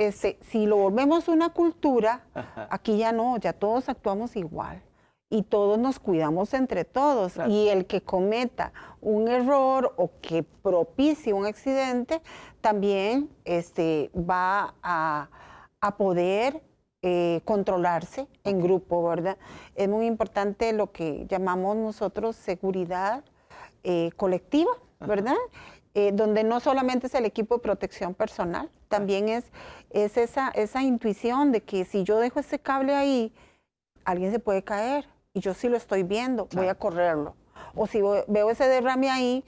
si lo volvemos una cultura, ajá, aquí ya no, ya todos actuamos igual y todos nos cuidamos entre todos. Claro. Y el que cometa un error o que propicie un accidente también va a poder controlarse en grupo, ¿verdad? Es muy importante lo que llamamos nosotros seguridad colectiva, ¿verdad? Donde no solamente es el equipo de protección personal, también es esa intuición de que si yo dejo ese cable ahí, alguien se puede caer y yo sí lo estoy viendo, voy a correrlo. O si veo ese derrame ahí,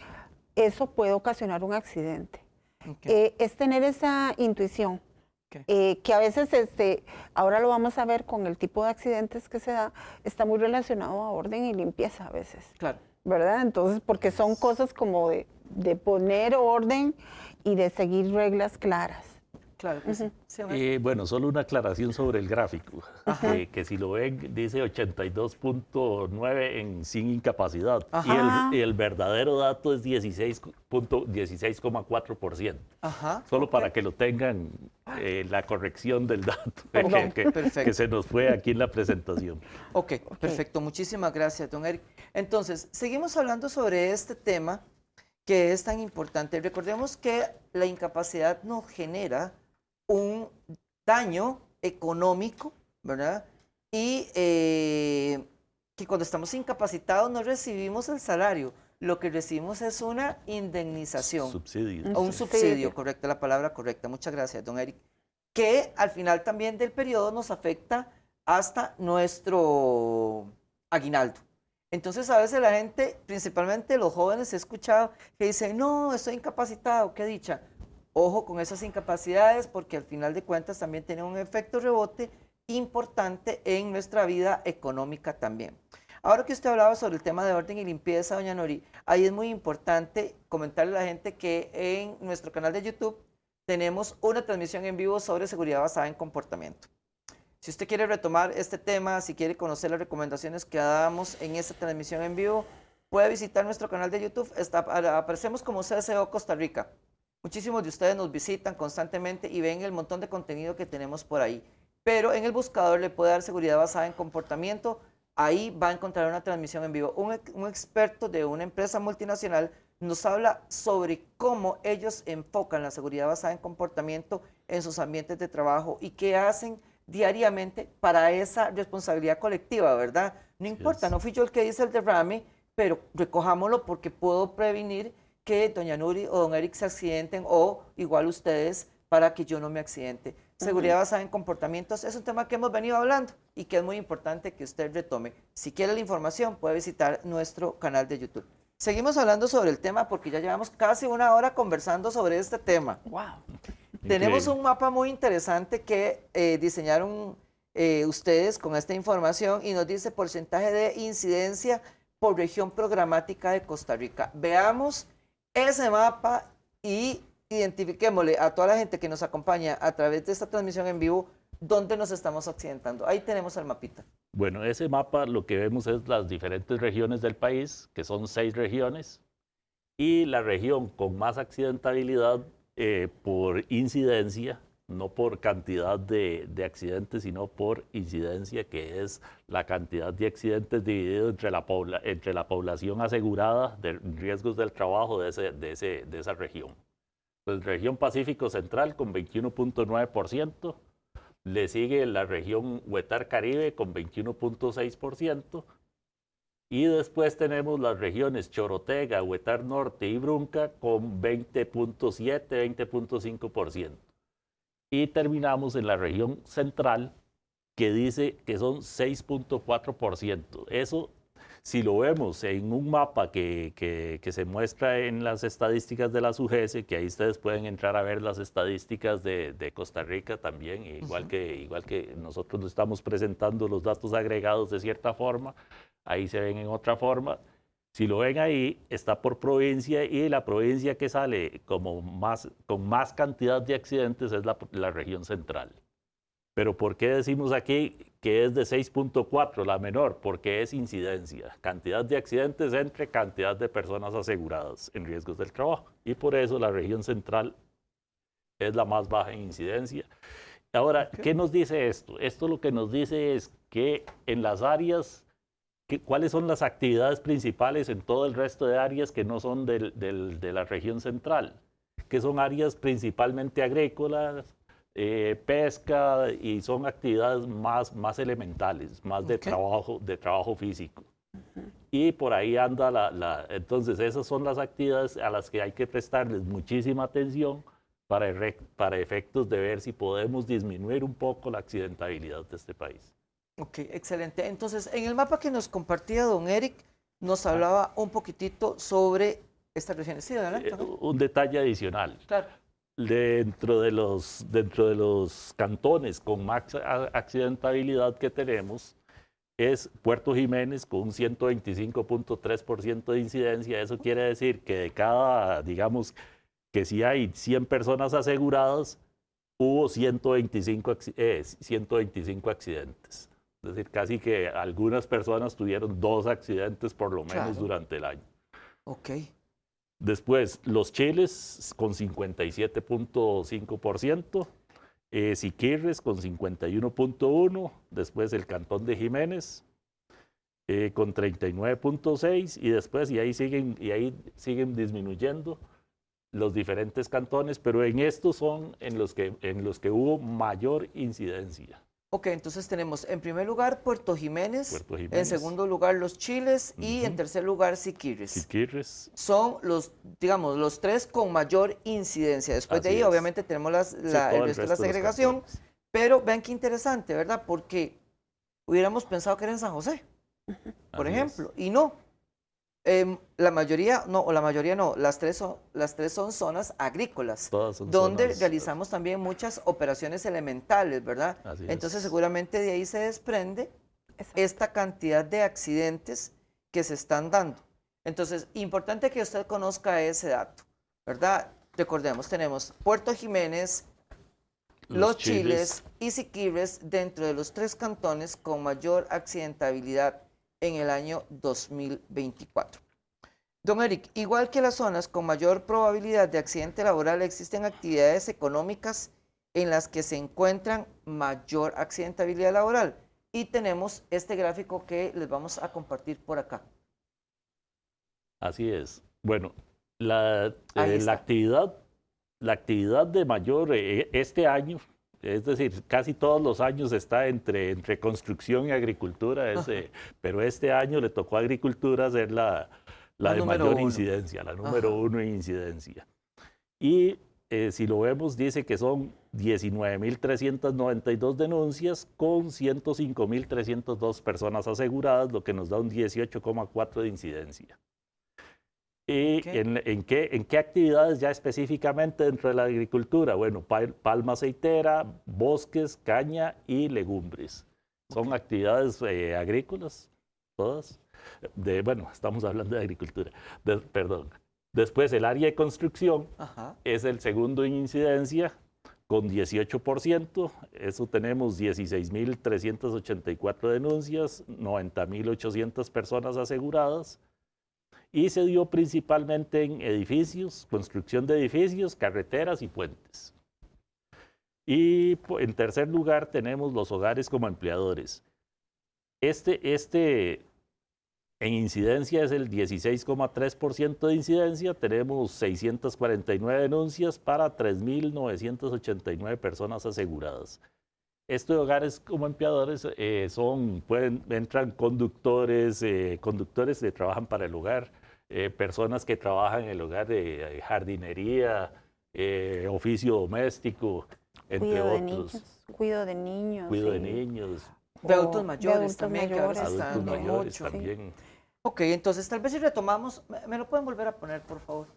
eso puede ocasionar un accidente. Okay. Es tener esa intuición, okay, que a veces, ahora lo vamos a ver con el tipo de accidentes que se da, está muy relacionado a orden y limpieza a veces. Claro. ¿Verdad? Entonces, porque son cosas como de poner orden y de seguir reglas claras. Claro que sí. Sí, bueno, solo una aclaración sobre el gráfico, que si lo ven dice 82.9 sin incapacidad, y el verdadero dato es 16,4%. Solo para que lo tengan la corrección del dato que se nos fue aquí en la presentación. Ok, perfecto. Muchísimas gracias, don Eric. Entonces, seguimos hablando sobre este tema que es tan importante. Recordemos que la incapacidad nos genera un daño económico, ¿verdad? Y que cuando estamos incapacitados no recibimos el salario, lo que recibimos es una indemnización. Subsidio. O un subsidio, correcta, la palabra correcta. Muchas gracias, don Eric. Que al final también del periodo nos afecta hasta nuestro aguinaldo. Entonces a veces la gente, principalmente los jóvenes, he escuchado que dicen, no, estoy incapacitado, qué dicha. Ojo con esas incapacidades porque al final de cuentas también tienen un efecto rebote importante en nuestra vida económica también. Ahora que usted hablaba sobre el tema de orden y limpieza, doña Nori, ahí es muy importante comentarle a la gente que en nuestro canal de YouTube tenemos una transmisión en vivo sobre seguridad basada en comportamiento. Si usted quiere retomar este tema, si quiere conocer las recomendaciones que damos en esta transmisión en vivo, puede visitar nuestro canal de YouTube. Aparecemos como CSO Costa Rica. Muchísimos de ustedes nos visitan constantemente y ven el montón de contenido que tenemos por ahí. Pero en el buscador le puede dar seguridad basada en comportamiento. Ahí va a encontrar una transmisión en vivo. Un experto de una empresa multinacional nos habla sobre cómo ellos enfocan la seguridad basada en comportamiento en sus ambientes de trabajo y qué hacen diariamente para esa responsabilidad colectiva, ¿verdad? No importa, no fui yo el que hice el derrame, pero recojámoslo porque puedo prevenir que doña Nuri o don Eric se accidenten o igual ustedes para que yo no me accidente. Seguridad basada en comportamientos es un tema que hemos venido hablando y que es muy importante que usted retome. Si quiere la información puede visitar nuestro canal de YouTube. Seguimos hablando sobre el tema porque ya llevamos casi una hora conversando sobre este tema. ¡Wow! Tenemos un mapa muy interesante que diseñaron ustedes con esta información y nos dice porcentaje de incidencia por región programática de Costa Rica. Veamos ese mapa y identifiquémosle a toda la gente que nos acompaña a través de esta transmisión en vivo dónde nos estamos accidentando. Ahí tenemos el mapita. Bueno, ese mapa lo que vemos es las diferentes regiones del país, que son 6 regiones, y la región con más accidentabilidad por incidencia no por cantidad de accidentes, sino por incidencia, que es la cantidad de accidentes dividido entre la población asegurada de riesgos del trabajo de esa región. Pues región Pacífico Central con 21.9%, le sigue la región Huetar Caribe con 21.6%, y después tenemos las regiones Chorotega, Huetar Norte y Brunca con 20.7, 20.5%. Y terminamos en la región central, que dice que son 6.4%. Eso, si lo vemos en un mapa que se muestra en las estadísticas de la SUGESE, que ahí ustedes pueden entrar a ver las estadísticas de Costa Rica también, igual que nosotros nos estamos presentando los datos agregados de cierta forma, ahí se ven en otra forma. Si lo ven ahí, está por provincia, y la provincia que sale con más cantidad de accidentes es la región central. Pero ¿por qué decimos aquí que es de 6.4, la menor? Porque es incidencia, cantidad de accidentes entre cantidad de personas aseguradas en riesgos del trabajo. Y por eso la región central es la más baja en incidencia. Ahora, ¿qué nos dice esto? Esto lo que nos dice es que en las áreas, ¿cuáles son las actividades principales en todo el resto de áreas que no son de la región central? Que son áreas principalmente agrícolas, pesca, y son actividades más elementales, más de trabajo físico. Y por ahí anda entonces esas son las actividades a las que hay que prestarles muchísima atención para efectos de ver si podemos disminuir un poco la accidentabilidad de este país. Ok, excelente. Entonces, en el mapa que nos compartía don Eric, nos hablaba un poquitito sobre estas regiones. Sí, adelante. Un detalle adicional. Claro. Dentro de los cantones con más accidentabilidad que tenemos es Puerto Jiménez con un 125.3% de incidencia. Eso quiere decir que de cada, digamos, que si hay 100 personas aseguradas, hubo 125 accidentes. Es decir, casi que algunas personas tuvieron 2 accidentes por lo menos durante el año. Ok. Después, los Chiles con 57.5%, Siquirres con 51.1%, después el Cantón de Jiménez con 39.6%, y después, y ahí siguen disminuyendo los diferentes cantones, pero en estos son en los que hubo mayor incidencia. Ok, entonces tenemos en primer lugar Puerto Jiménez, en segundo lugar los Chiles y en tercer lugar Siquirres. Son digamos, los 3 con mayor incidencia. Después de ahí, obviamente, tenemos el resto de la segregación, pero vean qué interesante, ¿verdad? Porque hubiéramos pensado que era en San José, por ejemplo, y no. La mayoría no, las tres son zonas agrícolas, donde realizamos también muchas operaciones elementales, ¿verdad? Entonces seguramente de ahí se desprende esta cantidad de accidentes que se están dando. Entonces, importante que usted conozca ese dato, ¿verdad? Recordemos, tenemos Puerto Jiménez, los Chiles y Siquirres dentro de los 3 cantones con mayor accidentabilidad en el año 2024. Don Eric, igual que las zonas con mayor probabilidad de accidente laboral, existen actividades económicas en las que se encuentran mayor accidentabilidad laboral. Y tenemos este gráfico que les vamos a compartir por acá. Así es. Bueno, la actividad de mayor este año, es decir, casi todos los años está entre construcción y agricultura, pero este año le tocó a agricultura ser la de mayor incidencia, la número 1 en incidencia. Y si lo vemos, dice que son 19.392 denuncias con 105.302 personas aseguradas, lo que nos da un 18,4 de incidencia. ¿Y en qué actividades ya específicamente dentro de la agricultura? Bueno, palma aceitera, bosques, caña y legumbres. Son actividades agrícolas, todas. Bueno, estamos hablando de agricultura, perdón. Después, el área de construcción es el segundo en incidencia, con 18%. Eso tenemos 16.384 denuncias, 90.800 personas aseguradas. Y se dio principalmente en edificios, construcción de edificios, carreteras y puentes. Y en tercer lugar tenemos los hogares como empleadores. En incidencia es el 16,3% de incidencia. Tenemos 649 denuncias para 3.989 personas aseguradas. Estos hogares como empleadores entran conductores, conductores que trabajan para el hogar, personas que trabajan en el hogar de jardinería, oficio doméstico, entre otros. Cuido de niños. Cuido de niños. De adultos mayores también, que ahora se está Adultos dando mayores mucho. también. Ok, entonces tal vez si retomamos, ¿me lo pueden volver a poner, por favor?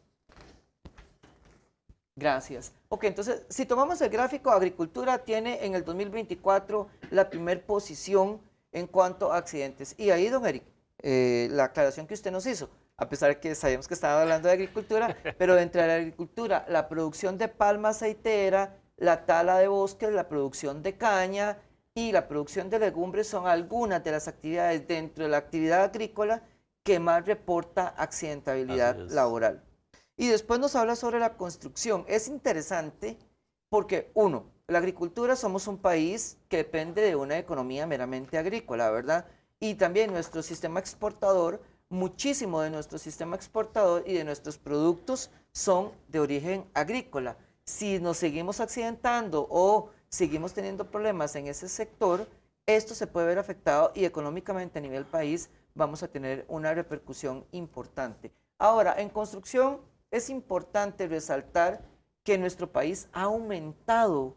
Gracias. Ok, entonces, si tomamos el gráfico, agricultura tiene en el 2024 la primera posición en cuanto a accidentes. Y ahí, don Eric, la aclaración que usted nos hizo, a pesar de que sabíamos que estaba hablando de agricultura, pero dentro de la agricultura, la producción de palma aceitera, la tala de bosques, la producción de caña y la producción de legumbres son algunas de las actividades dentro de la actividad agrícola que más reporta accidentabilidad laboral. Y después nos habla sobre la construcción. Es interesante porque, uno, la agricultura somos un país que depende de una economía meramente agrícola, ¿verdad? Y también nuestro sistema exportador, muchísimo de nuestro sistema exportador y de nuestros productos son de origen agrícola. Si nos seguimos accidentando o seguimos teniendo problemas en ese sector, esto se puede ver afectado y económicamente a nivel país vamos a tener una repercusión importante. Ahora, en construcción es importante resaltar que nuestro país ha aumentado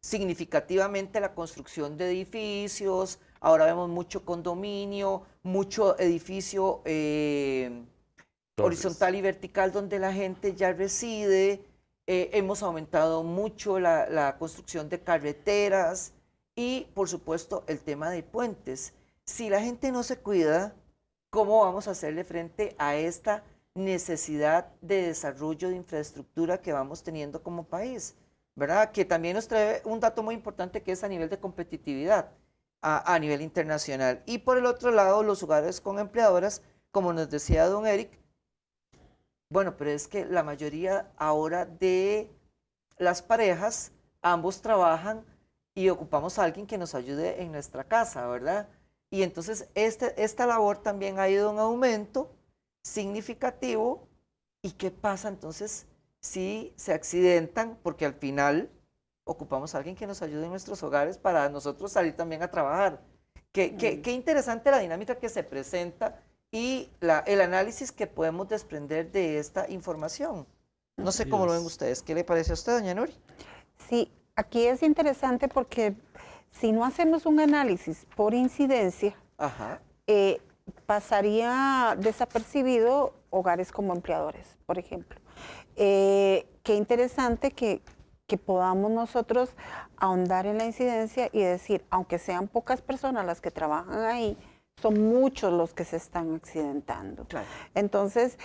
significativamente la construcción de edificios. Ahora vemos mucho condominio, mucho edificio horizontal y vertical donde la gente ya reside. Hemos aumentado mucho la construcción de carreteras y, por supuesto, el tema de puentes. Si la gente no se cuida, ¿cómo vamos a hacerle frente a esta necesidad de desarrollo de infraestructura que vamos teniendo como país? ¿Verdad? Que también nos trae un dato muy importante que es a nivel de competitividad a nivel internacional. Y por el otro lado, los hogares con empleadoras, como nos decía don Eric, bueno, pero es que la mayoría ahora de las parejas, ambos trabajan y ocupamos a alguien que nos ayude en nuestra casa, ¿verdad? Y entonces esta labor también ha ido en aumento significativo. ¿Y qué pasa entonces si se accidentan? Porque al final ocupamos a alguien que nos ayude en nuestros hogares para nosotros salir también a trabajar. Qué interesante la dinámica que se presenta y el análisis que podemos desprender de esta información. No sé cómo lo ven ustedes. ¿Qué le parece a usted, doña Nuri? Sí, aquí es interesante porque si no hacemos un análisis por incidencia, pasaría desapercibido hogares como empleadores, por ejemplo. Qué interesante que podamos nosotros ahondar en la incidencia y decir, aunque sean pocas personas las que trabajan ahí, son muchos los que se están accidentando. Claro. Entonces,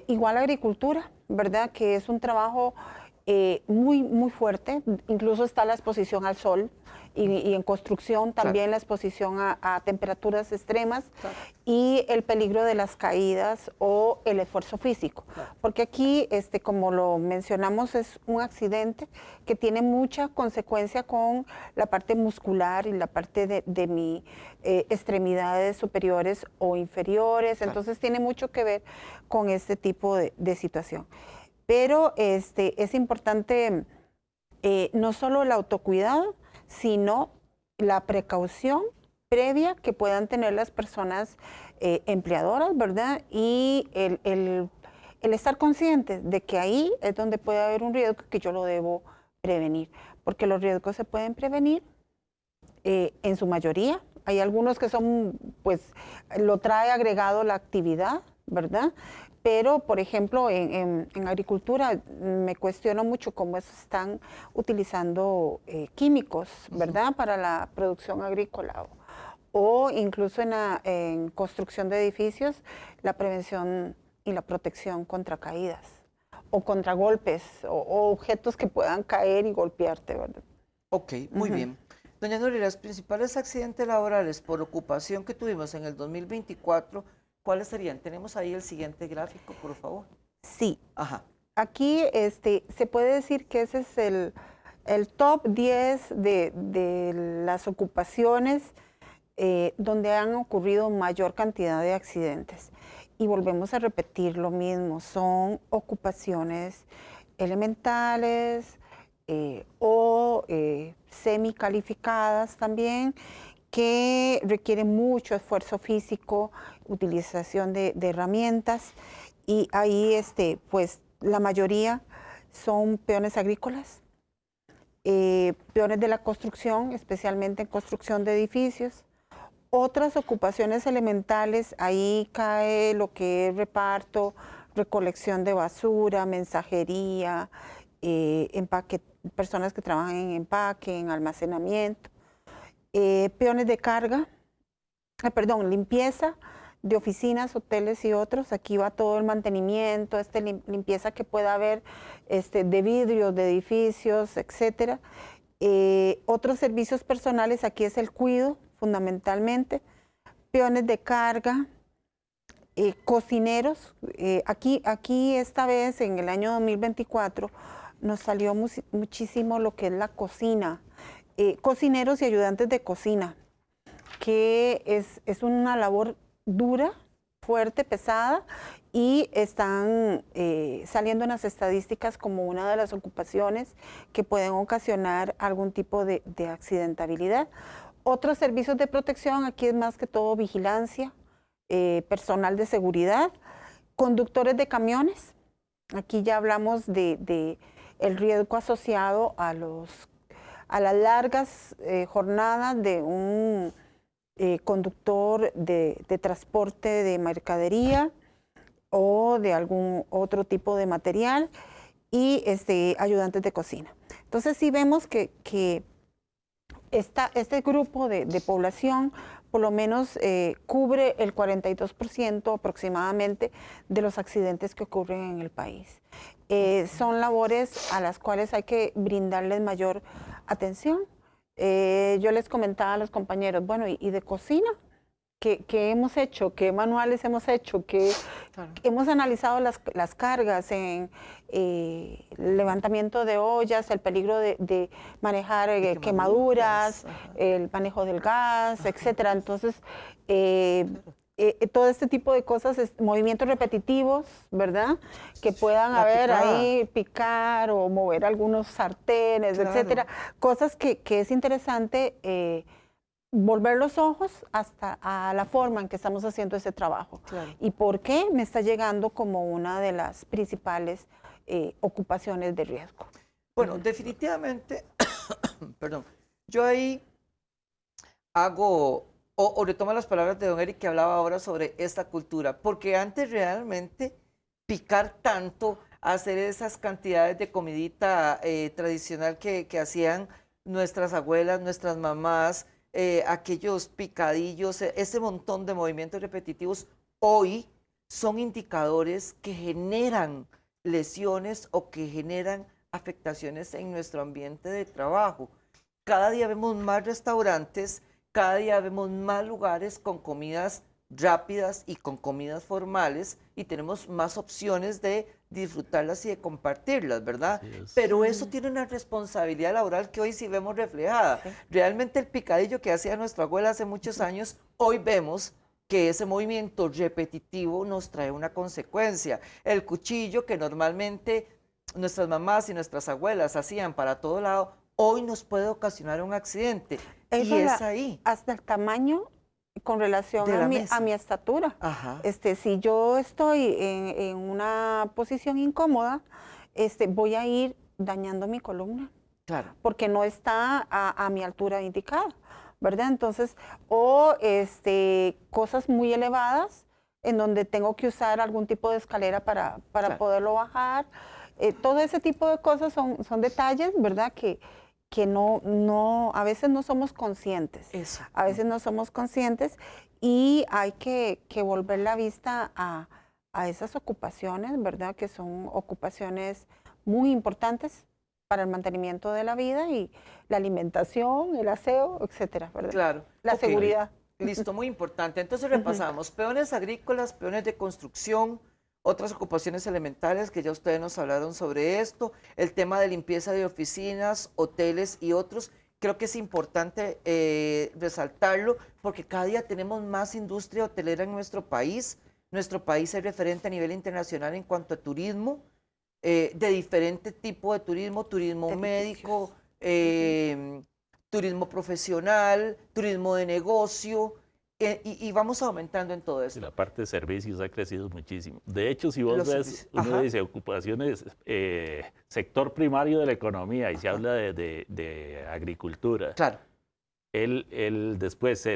igual agricultura, ¿verdad? Que es un trabajo muy fuerte, incluso está la exposición al sol y en construcción también la exposición a temperaturas extremas y el peligro de las caídas o el esfuerzo físico. Porque aquí, como lo mencionamos, es un accidente que tiene mucha consecuencia con la parte muscular y la parte de mis extremidades superiores o inferiores, entonces tiene mucho que ver con este tipo de situación. Pero es importante no solo el autocuidado, sino la precaución previa que puedan tener las personas empleadoras, ¿verdad? Y el estar conscientes de que ahí es donde puede haber un riesgo que yo lo debo prevenir, porque los riesgos se pueden prevenir en su mayoría. Hay algunos que son, pues, lo trae agregado la actividad, ¿verdad? Pero, por ejemplo, en agricultura me cuestiono mucho cómo están utilizando químicos, ¿verdad? Para la producción agrícola. O incluso en construcción de edificios, la prevención y la protección contra caídas. O contra golpes, o objetos que puedan caer y golpearte, ¿verdad? Ok, muy bien. Doña Nuri, los principales accidentes laborales por ocupación que tuvimos en el 2024, ¿cuáles serían? Tenemos ahí el siguiente gráfico, por favor. Sí. aquí se puede decir que ese es el top 10 de las ocupaciones donde han ocurrido mayor cantidad de accidentes. Y volvemos a repetir lo mismo, son ocupaciones elementales o semicalificadas también, que requieren mucho esfuerzo físico, utilización de herramientas, y ahí pues la mayoría son peones agrícolas, peones de la construcción, especialmente en construcción de edificios. Otras ocupaciones elementales, ahí cae lo que es reparto, recolección de basura, mensajería, personas que trabajan en empaque, en almacenamiento, peones de carga, limpieza de oficinas, hoteles y otros. Aquí va todo el mantenimiento, limpieza que pueda haber de vidrios, de edificios, etcétera. Otros servicios personales, aquí es el cuido, fundamentalmente, peones de carga, cocineros. Aquí esta vez, en el año 2024, nos salió muchísimo lo que es la cocina, cocineros y ayudantes de cocina, que es una labor dura, fuerte, pesada, y están saliendo en las estadísticas como una de las ocupaciones que pueden ocasionar algún tipo de accidentabilidad. Otros servicios de protección, aquí es más que todo vigilancia, personal de seguridad, conductores de camiones. Aquí ya hablamos de el riesgo asociado a las largas jornadas de un conductor de transporte de mercadería o de algún otro tipo de material, y ayudantes de cocina. Entonces sí vemos que este grupo de población por lo menos cubre el 42% aproximadamente de los accidentes que ocurren en el país. Son labores a las cuales hay que brindarles mayor atención. Yo les comentaba a los compañeros, bueno, ¿y de cocina? ¿Qué hemos hecho? ¿Qué manuales hemos hecho? Claro. Hemos analizado las cargas en levantamiento de ollas, el peligro de manejar quemaduras, el manejo del gas, etcétera. Entonces, todo este tipo de cosas, movimientos repetitivos, ¿verdad? Que puedan haber ahí, picar o mover algunos sartenes, etcétera. Cosas que es interesante volver los ojos hasta a la forma en que estamos haciendo ese trabajo. Claro. ¿Y por qué me está llegando como una de las principales ocupaciones de riesgo? Bueno, definitivamente, perdón, yo ahí hago, o retomo las palabras de don Eric que hablaba ahora sobre esta cultura, porque antes realmente picar tanto, hacer esas cantidades de comidita tradicional que hacían nuestras abuelas, nuestras mamás, aquellos picadillos, ese montón de movimientos repetitivos, hoy son indicadores que generan lesiones o que generan afectaciones en nuestro ambiente de trabajo. Cada día vemos más restaurantes, cada día vemos más lugares con comidas rápidas y con comidas formales, y tenemos más opciones de disfrutarlas y de compartirlas, ¿verdad? Pero eso tiene una responsabilidad laboral que hoy sí vemos reflejada. Sí. Realmente el picadillo que hacía nuestra abuela hace muchos años, hoy vemos que ese movimiento repetitivo nos trae una consecuencia. El cuchillo que normalmente nuestras mamás y nuestras abuelas hacían para todo lado, hoy nos puede ocasionar un accidente. Eso y es ahí. Hasta el tamaño con relación a mi estatura. Ajá. Si yo estoy en una posición incómoda, voy a ir dañando mi columna. Claro. Porque no está a mi altura indicada, ¿verdad? Entonces, o cosas muy elevadas en donde tengo que usar algún tipo de escalera para claro, poderlo bajar. Todo ese tipo de cosas son detalles, ¿verdad? Que a veces no somos conscientes. Eso. A veces no somos conscientes, y hay que volver la vista a esas ocupaciones, ¿verdad? Que son ocupaciones muy importantes para el mantenimiento de la vida y la alimentación, el aseo, etcétera, ¿verdad? Claro. La seguridad. Listo, muy importante. Entonces repasamos, peones agrícolas, peones de construcción, otras ocupaciones elementales que ya ustedes nos hablaron sobre esto, el tema de limpieza de oficinas, hoteles y otros. Creo que es importante resaltarlo porque cada día tenemos más industria hotelera en nuestro país. Nuestro país es referente a nivel internacional en cuanto a turismo, de diferente tipo de turismo, turismo médico, turismo profesional, turismo de negocio, y vamos aumentando en todo esto. La parte de servicios ha crecido muchísimo. De hecho, si vos Los ves, servicios. uno Ajá. dice ocupaciones, sector primario de la economía y se habla de agricultura. Claro. Después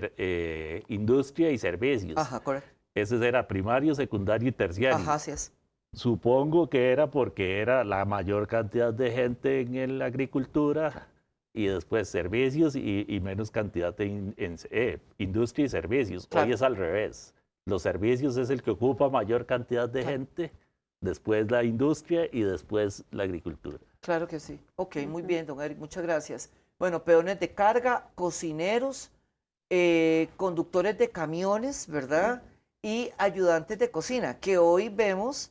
industria y servicios. Ajá, correcto. Ese era primario, secundario y terciario. Ajá, así es. Supongo que era porque era la mayor cantidad de gente en la agricultura y después servicios y menos cantidad de industria y servicios. Claro. Hoy es al revés. Los servicios es el que ocupa mayor cantidad de gente, después la industria y después la agricultura. Claro que sí. Ok, muy bien, don Eric, muchas gracias. Bueno, peones de carga, cocineros, conductores de camiones, ¿verdad? Y ayudantes de cocina, que hoy vemos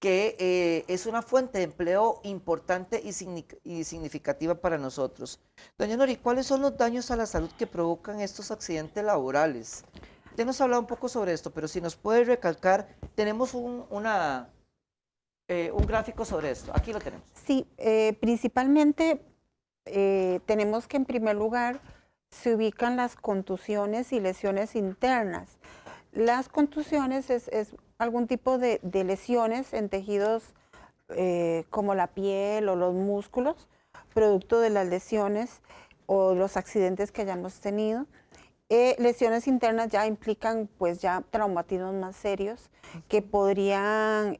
que es una fuente de empleo importante y significativa para nosotros. Doña Nori, ¿cuáles son los daños a la salud que provocan estos accidentes laborales? Usted nos ha hablado un poco sobre esto, pero si nos puede recalcar, tenemos un gráfico sobre esto. Aquí lo tenemos. Sí, principalmente tenemos que en primer lugar se ubican las contusiones y lesiones internas. Las contusiones es algún tipo de lesiones en tejidos como la piel o los músculos, producto de las lesiones o los accidentes que hayamos tenido. Lesiones internas ya implican pues ya traumatismos más serios que podrían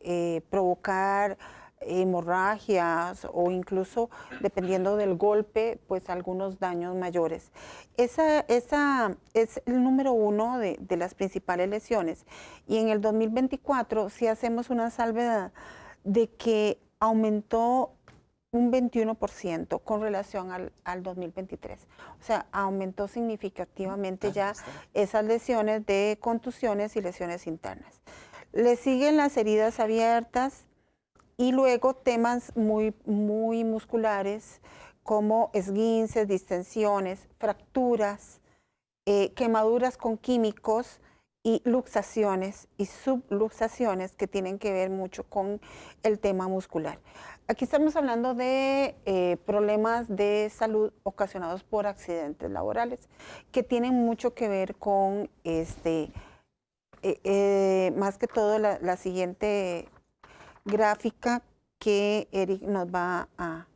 provocar hemorragias o incluso, dependiendo del golpe, pues algunos daños mayores. Esa es el número uno de las principales lesiones. Y en el 2024 sí hacemos una salvedad de que aumentó un 21% con relación al 2023. O sea, aumentó significativamente ya esas lesiones de contusiones y lesiones internas. Le siguen las heridas abiertas y luego temas muy musculares como esguinces, distensiones, fracturas, quemaduras con químicos y luxaciones y subluxaciones que tienen que ver mucho con el tema muscular. Aquí estamos hablando de problemas de salud ocasionados por accidentes laborales que tienen mucho que ver con más que todo la siguiente gráfica que Eric nos va a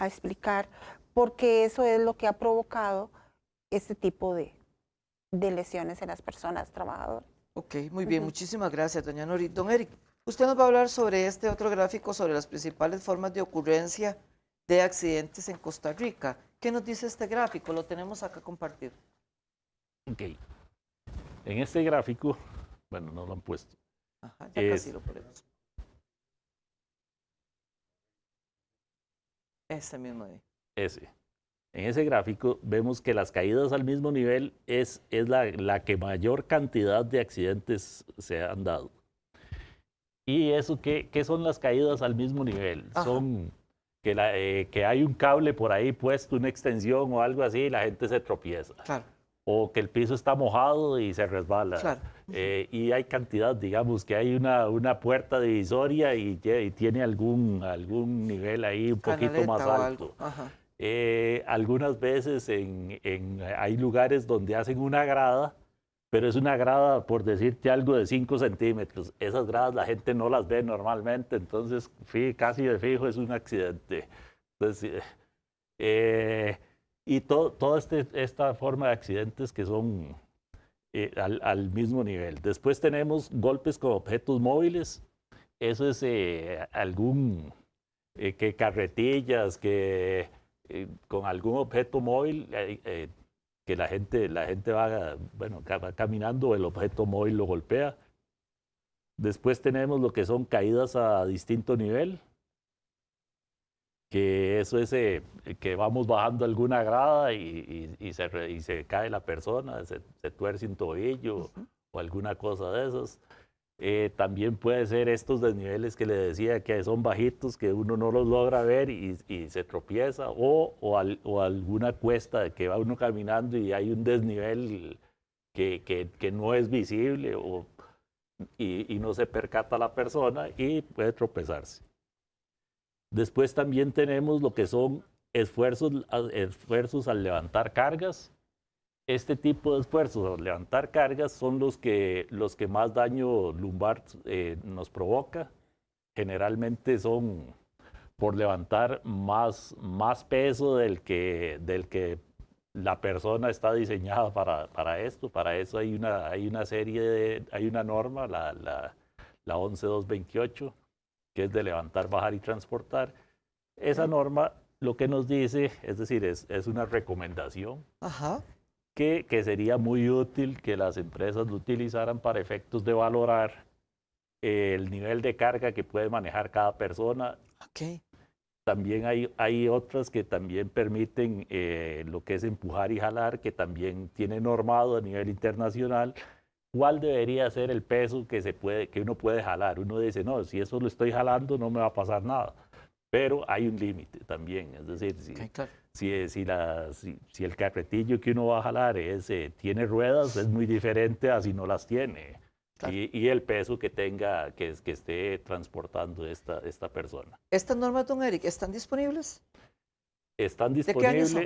explicar, porque eso es lo que ha provocado este tipo de lesiones en las personas trabajadoras. Ok, muy bien, muchísimas gracias, doña Nori. Don Eric, usted nos va a hablar sobre este otro gráfico, sobre las principales formas de ocurrencia de accidentes en Costa Rica. ¿Qué nos dice este gráfico? Lo tenemos acá compartido. Ok. En este gráfico, bueno, no lo han puesto. Ajá, ya casi lo ponemos. Ese mismo ahí. Ese. En ese gráfico vemos que las caídas al mismo nivel es la que mayor cantidad de accidentes se han dado. ¿Y eso qué son las caídas al mismo nivel? Ajá. Son que hay un cable por ahí puesto, una extensión o algo así, y la gente se tropieza. Claro. O que el piso está mojado y se resbala. Claro. Y hay cantidad, digamos, que hay una puerta divisoria y tiene algún nivel ahí un poquito más alto. Ajá. Algunas veces hay lugares donde hacen una grada, pero es una grada, por decirte algo, de 5 centímetros. Esas gradas la gente no las ve normalmente, entonces casi de fijo es un accidente. Entonces, y toda esta forma de accidentes que son al mismo nivel. Después tenemos golpes con objetos móviles. Eso es que carretillas, que con algún objeto móvil que la gente va, bueno, va caminando, el objeto móvil lo golpea. Después tenemos lo que son caídas a distinto nivel, que eso es que vamos bajando alguna grada y se cae la persona, se tuerce un tobillo o alguna cosa de esas. También puede ser estos desniveles que le decía que son bajitos, que uno no los logra ver y se tropieza, o alguna cuesta que va uno caminando y hay un desnivel que no es visible y no se percata la persona y puede tropezarse. Después también tenemos lo que son esfuerzos al levantar cargas. Este tipo de esfuerzos al levantar cargas son los que más daño lumbar nos provoca. Generalmente son por levantar más peso del que la persona está diseñada para esto. Para eso hay una norma, la 11228, que es de levantar, bajar y transportar. Esa norma lo que nos dice, es decir, es una recomendación. Ajá. Que sería muy útil que las empresas lo utilizaran para efectos de valorar el nivel de carga que puede manejar cada persona. Okay. También hay otras que también permiten lo que es empujar y jalar, que también tiene normado a nivel internacional cuál debería ser el peso que uno puede jalar. Uno dice, no, si eso lo estoy jalando no me va a pasar nada. Pero hay un límite también, es decir, si el carretillo que uno va a jalar tiene ruedas, es muy diferente a si no las tiene. Claro. Y el peso que tenga, que esté transportando esta persona. ¿Estas normas, don Eric, están disponibles? Están disponibles. ¿De qué año son?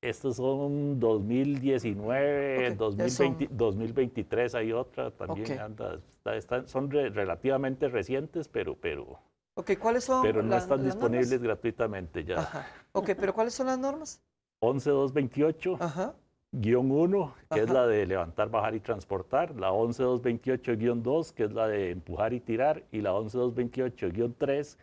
Estos son 2019, okay, 2023 hay otra también, okay. Son relativamente recientes, pero okay, ¿cuáles son pero no están disponibles normas? Gratuitamente ya. Ajá. Ok, pero ¿cuáles son las normas? 11228, guión 1, que es la de levantar, bajar y transportar, la 11228-2, que es la de empujar y tirar, y la 11228-3,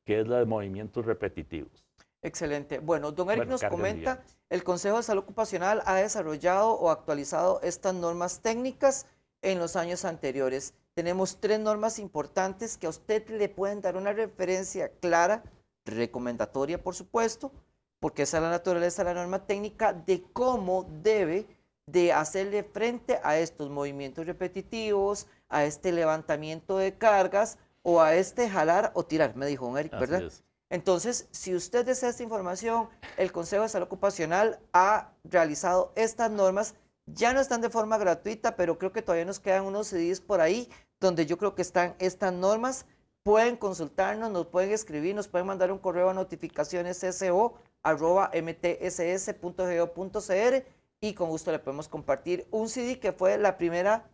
que es la de movimientos repetitivos. Excelente. Bueno, don Eric nos comenta, el Consejo de Salud Ocupacional ha desarrollado o actualizado estas normas técnicas en los años anteriores. Tenemos 3 normas importantes que a usted le pueden dar una referencia clara, recomendatoria por supuesto, porque esa es la naturaleza de la norma técnica, de cómo debe de hacerle frente a estos movimientos repetitivos, a este levantamiento de cargas o a este jalar o tirar, me dijo don Eric, ¿verdad? Así es. Entonces, si usted desea esta información, el Consejo de Salud Ocupacional ha realizado estas normas. Ya no están de forma gratuita, pero creo que todavía nos quedan unos CDs por ahí donde yo creo que están estas normas. Pueden consultarnos, nos pueden escribir, nos pueden mandar un correo a notificaciones.so@mtss.go.cr y con gusto le podemos compartir un CD que fue la primera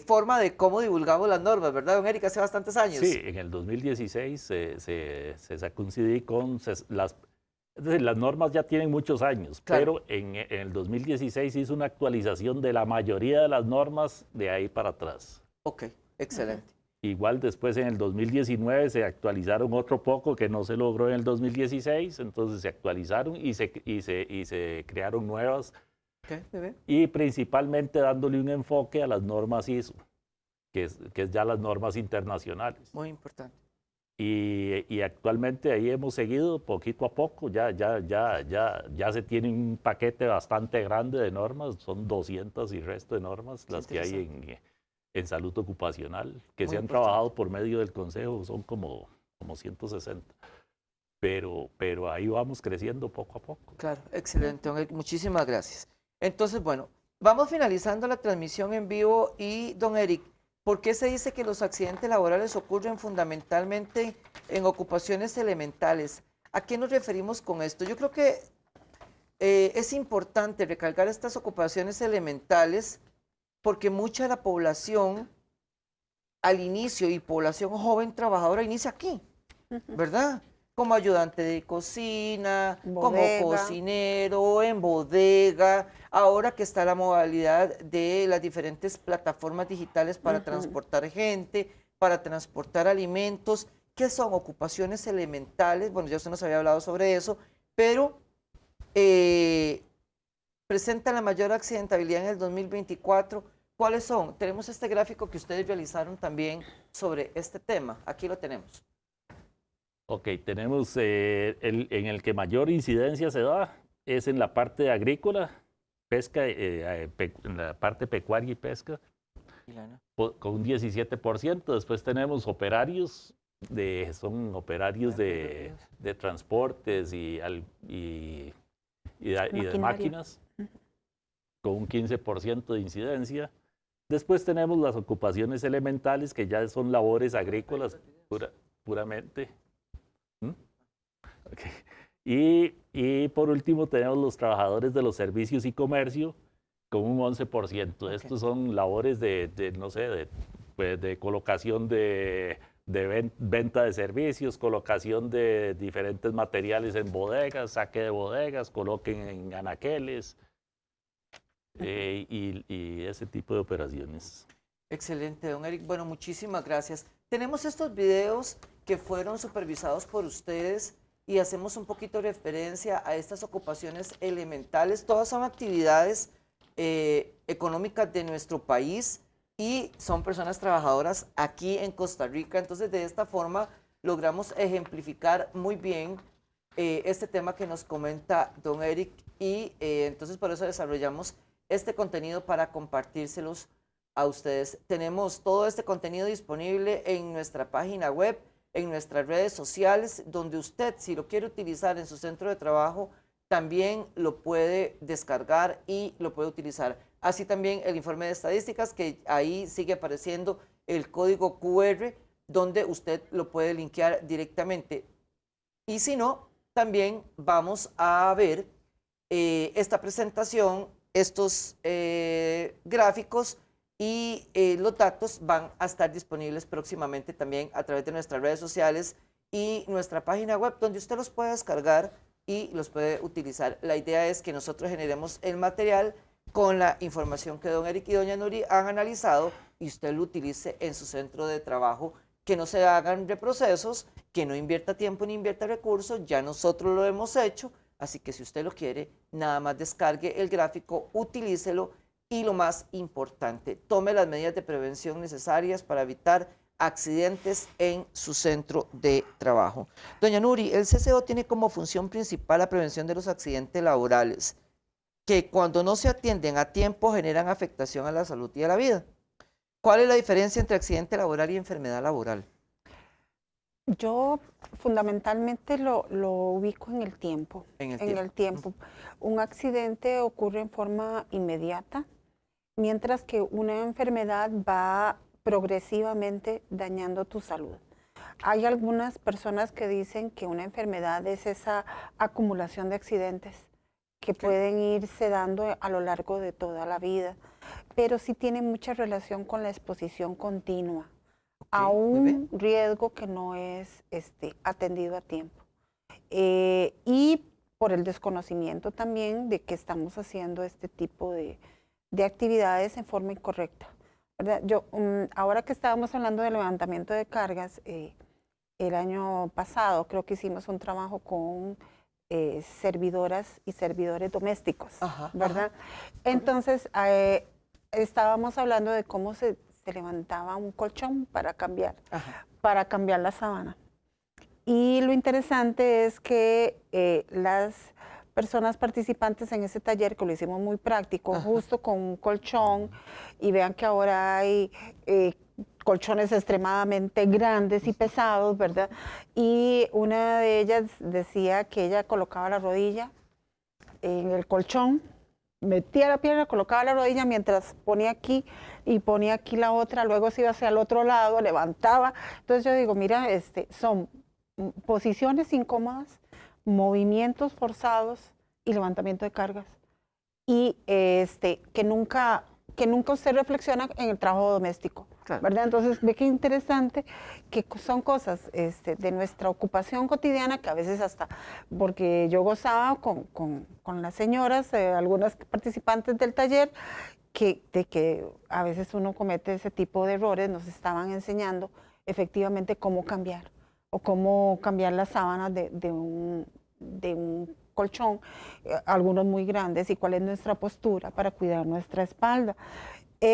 forma de cómo divulgamos las normas, ¿verdad, don Eric? Hace bastantes años. Sí, en el 2016 se sacó un CD con las... Es decir, las normas ya tienen muchos años, claro, pero en el 2016 hizo una actualización de la mayoría de las normas de ahí para atrás. Ok, excelente. Igual después en el 2019 se actualizaron otro poco que no se logró en el 2016, entonces se actualizaron y se crearon nuevas. Okay, y principalmente dándole un enfoque a las normas ISO, que es ya las normas internacionales. Muy importante. Y actualmente ahí hemos seguido poquito a poco, ya se tiene un paquete bastante grande de normas, son 200 y resto de normas las que hay en salud ocupacional, que se han trabajado por medio del Consejo, son como 160. Pero ahí vamos creciendo poco a poco. Claro, excelente, don Eric, muchísimas gracias. Entonces, bueno, vamos finalizando la transmisión en vivo y, don Eric, ¿por qué se dice que los accidentes laborales ocurren fundamentalmente en ocupaciones elementales? ¿A qué nos referimos con esto? Yo creo que es importante recalcar estas ocupaciones elementales porque mucha de la población al inicio y población joven trabajadora inicia aquí, ¿verdad? Como ayudante de cocina, bodega, como cocinero, en bodega, ahora que está la modalidad de las diferentes plataformas digitales para transportar gente, para transportar alimentos, que son ocupaciones elementales. Bueno, ya usted nos había hablado sobre eso, pero presentan la mayor accidentabilidad en el 2024. ¿Cuáles son? Tenemos este gráfico que ustedes realizaron también sobre este tema. Aquí lo tenemos. Ok, tenemos en el que mayor incidencia se da es en la parte agrícola, pesca, en la parte pecuaria y pesca. con un 17%. Después tenemos operarios, son operarios de transportes y de máquinas, con un 15% de incidencia. Después tenemos las ocupaciones elementales, que ya son labores agrícolas puramente. Okay. Y por último tenemos los trabajadores de los servicios y comercio, con un 11%. Okay. Estos son labores no sé, de colocación de venta de servicios, colocación de diferentes materiales en bodegas, saque de bodegas, coloquen en anaqueles y ese tipo de operaciones. Excelente, don Eric. Bueno, muchísimas gracias. Tenemos estos videos que fueron supervisados por ustedes y hacemos un poquito de referencia a estas ocupaciones elementales. Todas son actividades económicas de nuestro país y son personas trabajadoras aquí en Costa Rica. Entonces, de esta forma logramos ejemplificar muy bien este tema que nos comenta don Eric y entonces por eso desarrollamos este contenido para compartírselos a ustedes. Tenemos todo este contenido disponible en nuestra página web, en nuestras redes sociales, donde usted, si lo quiere utilizar en su centro de trabajo, también lo puede descargar y lo puede utilizar. Así también el informe de estadísticas, que ahí sigue apareciendo el código QR, donde usted lo puede linkear directamente. Y si no, también vamos a ver esta presentación, estos gráficos y los datos van a estar disponibles próximamente también a través de nuestras redes sociales y nuestra página web, donde usted los puede descargar y los puede utilizar. La idea es que nosotros generemos el material con la información que don Eric y doña Nuri han analizado y usted lo utilice en su centro de trabajo, que no se hagan reprocesos, que no invierta tiempo ni invierta recursos, ya nosotros lo hemos hecho, así que si usted lo quiere, nada más descargue el gráfico, utilícelo y lo más importante, tome las medidas de prevención necesarias para evitar accidentes en su centro de trabajo. Doña Nuri, el CCO tiene como función principal la prevención de los accidentes laborales, que cuando no se atienden a tiempo generan afectación a la salud y a la vida. ¿Cuál es la diferencia entre accidente laboral y enfermedad laboral? Yo fundamentalmente lo ubico en el tiempo. En el tiempo. Un accidente ocurre en forma inmediata, mientras que una enfermedad va progresivamente dañando tu salud. Hay algunas personas que dicen que una enfermedad es esa acumulación de accidentes que pueden irse dando a lo largo de toda la vida, pero sí tiene mucha relación con la exposición continua a un riesgo que no es atendido a tiempo. Y por el desconocimiento también de que estamos haciendo este tipo de actividades en forma incorrecta, ¿verdad? Yo, ahora que estábamos hablando de levantamiento de cargas, el año pasado creo que hicimos un trabajo con servidoras y servidores domésticos, ¿verdad? Entonces, estábamos hablando de cómo se levantaba un colchón para cambiar la sábana. Y lo interesante es que las personas participantes en ese taller, que lo hicimos muy práctico, justo con un colchón, y vean que ahora hay colchones extremadamente grandes y pesados, ¿verdad? Y una de ellas decía que ella colocaba la rodilla en el colchón, metía la pierna, colocaba la rodilla mientras ponía aquí y ponía aquí la otra, luego se iba hacia el otro lado, levantaba. Entonces yo digo, mira, son posiciones incómodas, movimientos forzados y levantamiento de cargas. Y que nunca usted reflexiona en el trabajo doméstico, ¿verdad? Entonces ve qué interesante que son cosas de nuestra ocupación cotidiana, que a veces hasta, porque yo gozaba con las señoras, algunas participantes del taller, de que a veces uno comete ese tipo de errores. Nos estaban enseñando efectivamente cómo cambiar o cómo cambiar las sábanas de un colchón, algunos muy grandes, y cuál es nuestra postura para cuidar nuestra espalda.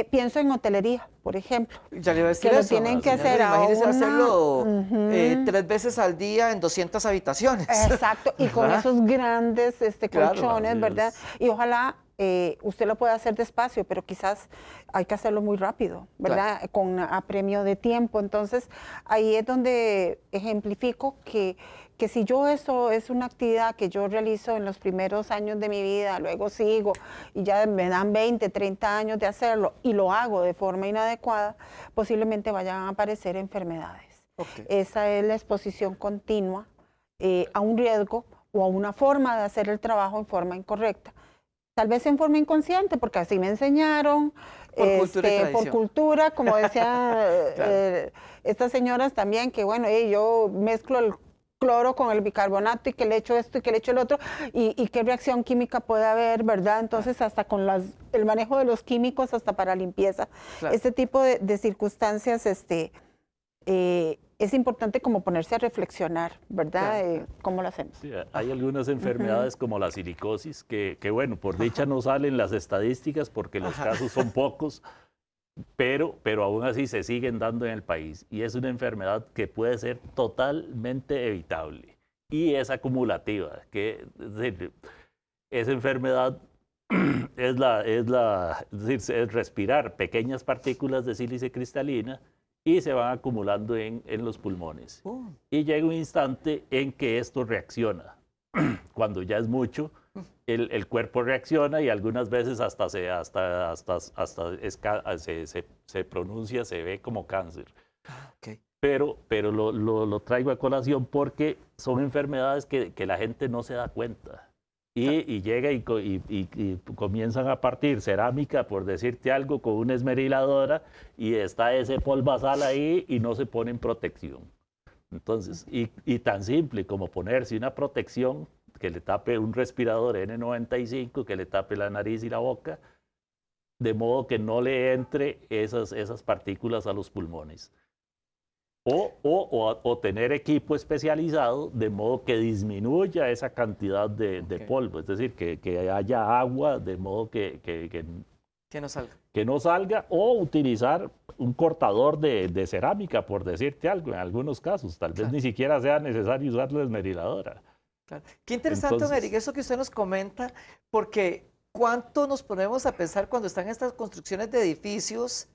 Pienso en hotelería, por ejemplo. Ya le iba a decir que eso, lo tienen que hacer imagínese hacerlo 3 veces al día en 200 habitaciones. Exacto, y con esos grandes colchones, ¿verdad? Y ojalá usted lo puede hacer despacio, pero quizás hay que hacerlo muy rápido, ¿verdad? Claro. Con apremio de tiempo. Entonces, ahí es donde ejemplifico que si yo eso es una actividad que yo realizo en los primeros años de mi vida, luego sigo y ya me dan 20, 30 años de hacerlo y lo hago de forma inadecuada, posiblemente vayan a aparecer enfermedades. Okay. Esa es la exposición continua a un riesgo o a una forma de hacer el trabajo en forma incorrecta. Tal vez en forma inconsciente, porque así me enseñaron, por cultura, como decían claro. Estas señoras también, que bueno, yo mezclo el cloro con el bicarbonato y que le echo esto y que le echo el otro, y qué reacción química puede haber, ¿verdad? Entonces, hasta con el manejo de los químicos, hasta para limpieza. Claro. Este tipo de circunstancias, es importante como ponerse a reflexionar, ¿verdad? Claro. ¿Cómo lo hacemos? Sí, hay algunas enfermedades como la silicosis que bueno, por dicha no salen las estadísticas porque los casos son pocos, pero aún así se siguen dando en el país. Y es una enfermedad que puede ser totalmente evitable y es acumulativa, que es decir, esa enfermedad es respirar pequeñas partículas de sílice cristalina y se van acumulando en los pulmones. Y llega un instante en que esto reacciona. Cuando ya es mucho, el cuerpo reacciona y algunas veces hasta se pronuncia, se ve como cáncer. Okay. Pero lo traigo a colación porque son enfermedades que la gente no se da cuenta. Y llega y comienzan a partir cerámica, por decirte algo, con una esmeriladora y está ese polvazal ahí y no se pone en protección. Entonces, y tan simple como ponerse una protección que le tape un respirador N95, que le tape la nariz y la boca, de modo que no le entre esas partículas a los pulmones. O tener equipo especializado de modo que disminuya esa cantidad de polvo, es decir, que haya agua de modo que no salga. Que no salga, o utilizar un cortador de cerámica, por decirte algo, en algunos casos. Tal vez ni siquiera sea necesario usar la esmeriladora. Claro. Qué interesante, don Eric, eso que usted nos comenta, porque cuánto nos ponemos a pensar cuando están estas construcciones de edificios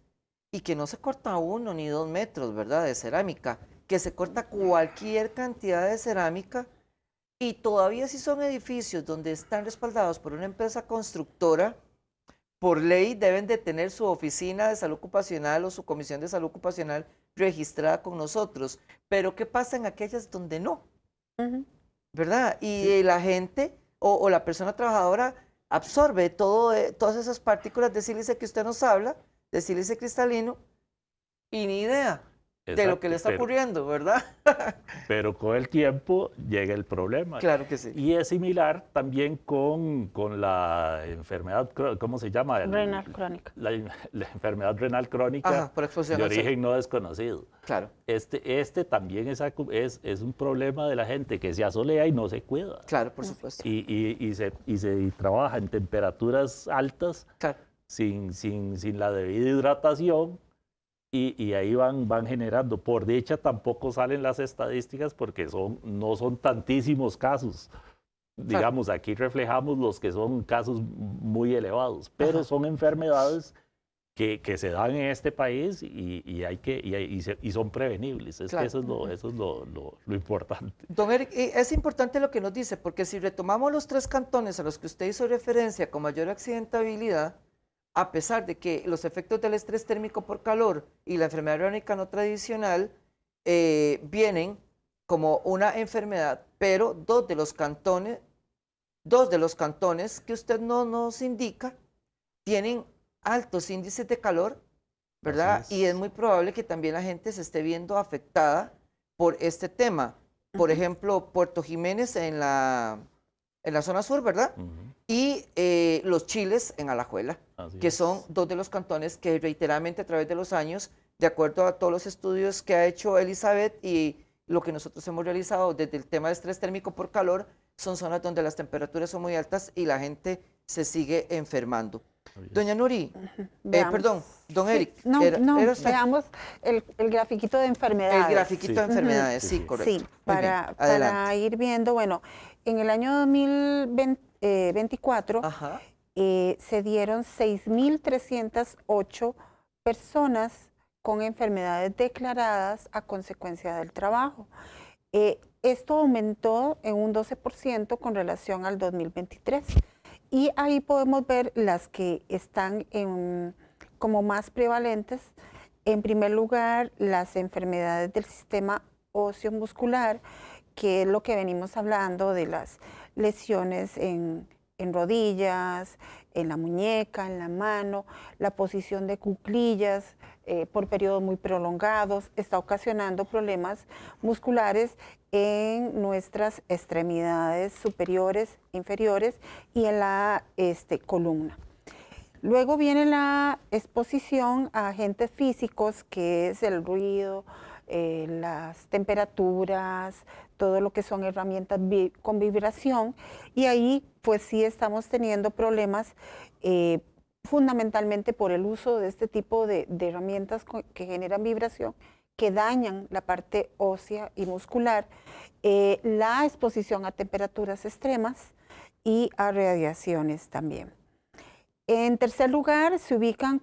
y que no se corta 1 ni 2 metros, ¿verdad?, de cerámica, que se corta cualquier cantidad de cerámica, y todavía si son edificios donde están respaldados por una empresa constructora, por ley deben de tener su oficina de salud ocupacional o su comisión de salud ocupacional registrada con nosotros. Pero ¿qué pasa en aquellas donde no? ¿Verdad? Y la gente o la persona trabajadora absorbe todas esas partículas de sílice que usted nos habla, de sílice cristalino, y ni idea de lo que le está ocurriendo, ¿verdad? Pero con el tiempo llega el problema. Claro que sí. Y es similar también con la enfermedad, ¿cómo se llama? Renal crónica. La enfermedad renal crónica. Por exposición de origen no desconocido. Claro. Este también es un problema de la gente que se asolea y no se cuida. Claro, por supuesto. Y se trabaja en temperaturas altas, claro, sin la debida hidratación. Y ahí van generando. Por dicha tampoco salen las estadísticas porque no son tantísimos casos. Digamos, aquí reflejamos los que son casos muy elevados, pero son enfermedades que se dan en este país y son prevenibles. Que eso es lo importante. Don Eric, es importante lo que nos dice, porque si retomamos los 3 cantones a los que usted hizo referencia con mayor accidentabilidad, a pesar de que los efectos del estrés térmico por calor y la enfermedad crónica no tradicional vienen como una enfermedad, pero dos de los cantones que usted no nos indica tienen altos índices de calor, ¿verdad? Y es muy probable que también la gente se esté viendo afectada por este tema. Por ejemplo, Puerto Jiménez en la zona sur, ¿verdad? Y Los Chiles en Alajuela, que son 2 de los cantones que reiteradamente a través de los años, de acuerdo a todos los estudios que ha hecho Elizabeth y lo que nosotros hemos realizado desde el tema de estrés térmico por calor, son zonas donde las temperaturas son muy altas y la gente se sigue enfermando. Doña Nuri, perdón, don Eric. Veamos el grafiquito de enfermedades. El grafiquito de enfermedades, sí, correcto. Sí, para ir viendo, bueno, en el año 2024 se dieron 6.308 personas con enfermedades declaradas a consecuencia del trabajo. Esto aumentó en un 12% con relación al 2023. Y ahí podemos ver las que están como más prevalentes. En primer lugar, las enfermedades del sistema óseo muscular, que es lo que venimos hablando de las lesiones en rodillas, en la muñeca, en la mano, la posición de cuclillas por periodos muy prolongados, está ocasionando problemas musculares en nuestras extremidades superiores, inferiores y en la columna. Luego viene la exposición a agentes físicos, que es el ruido, las temperaturas, todo lo que son herramientas con vibración, y ahí pues sí estamos teniendo problemas fundamentalmente por el uso de este tipo de herramientas que generan vibración, que dañan la parte ósea y muscular, la exposición a temperaturas extremas y a radiaciones también. En tercer lugar, se ubican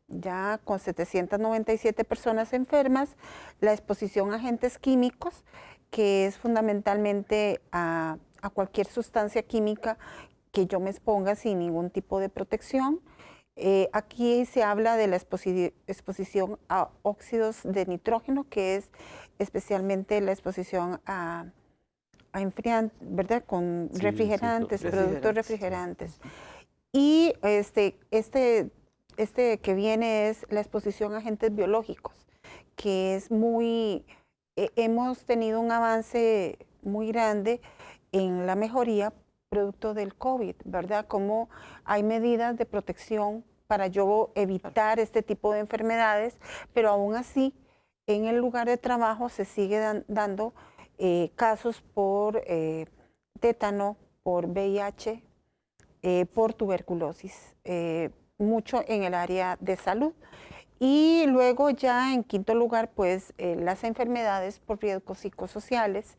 ya con 797 personas enfermas, la exposición a agentes químicos, que es fundamentalmente a cualquier sustancia química que yo me exponga sin ningún tipo de protección. Aquí se habla de la exposición a óxidos de nitrógeno, que es especialmente la exposición a enfriantes, ¿verdad? Con Sí, refrigerantes, sí, productos refrigerantes. Y este que viene es la exposición a agentes biológicos, que es hemos tenido un avance muy grande en la mejoría producto del COVID, ¿verdad? Como hay medidas de protección para yo evitar este tipo de enfermedades, pero aún así en el lugar de trabajo se sigue dando casos por tétano, por VIH, por tuberculosis, mucho en el área de salud. Y luego ya en quinto lugar, pues las enfermedades por riesgos psicosociales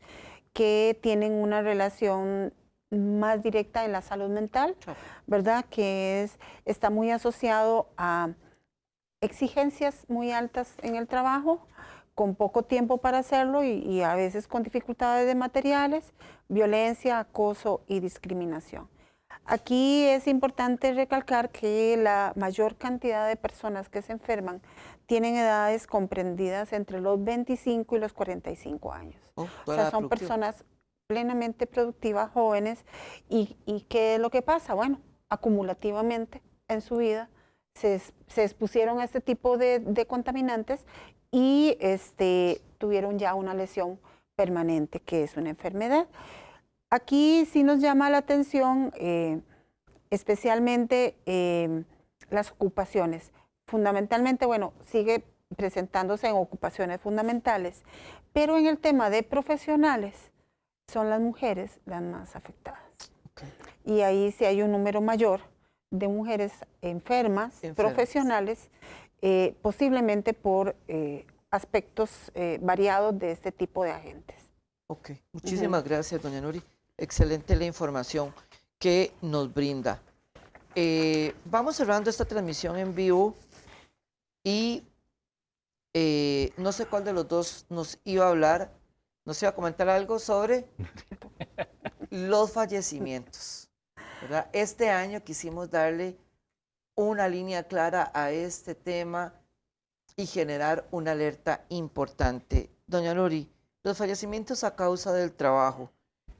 que tienen una relación más directa en la salud mental, ¿verdad? Que está muy asociado a exigencias muy altas en el trabajo, con poco tiempo para hacerlo y a veces con dificultades de materiales, violencia, acoso y discriminación. Aquí es importante recalcar que la mayor cantidad de personas que se enferman tienen edades comprendidas entre los 25 y los 45 años. O sea, son personas plenamente productivas, jóvenes, y ¿qué es lo que pasa? Bueno, acumulativamente en su vida se expusieron a este tipo de contaminantes y tuvieron ya una lesión permanente, que es una enfermedad. Aquí sí nos llama la atención especialmente las ocupaciones. Fundamentalmente, bueno, sigue presentándose en ocupaciones fundamentales, pero en el tema de profesionales son las mujeres las más afectadas. Y ahí sí hay un número mayor de mujeres enfermas. Profesionales, posiblemente por aspectos variados de este tipo de agentes. Ok, muchísimas gracias, doña Nuri. Excelente la información que nos brinda. Vamos cerrando esta transmisión en vivo y no sé cuál de los dos nos iba a hablar, nos iba a comentar algo sobre los fallecimientos, ¿verdad? Este año quisimos darle una línea clara a este tema y generar una alerta importante. Doña Nuri, los fallecimientos a causa del trabajo.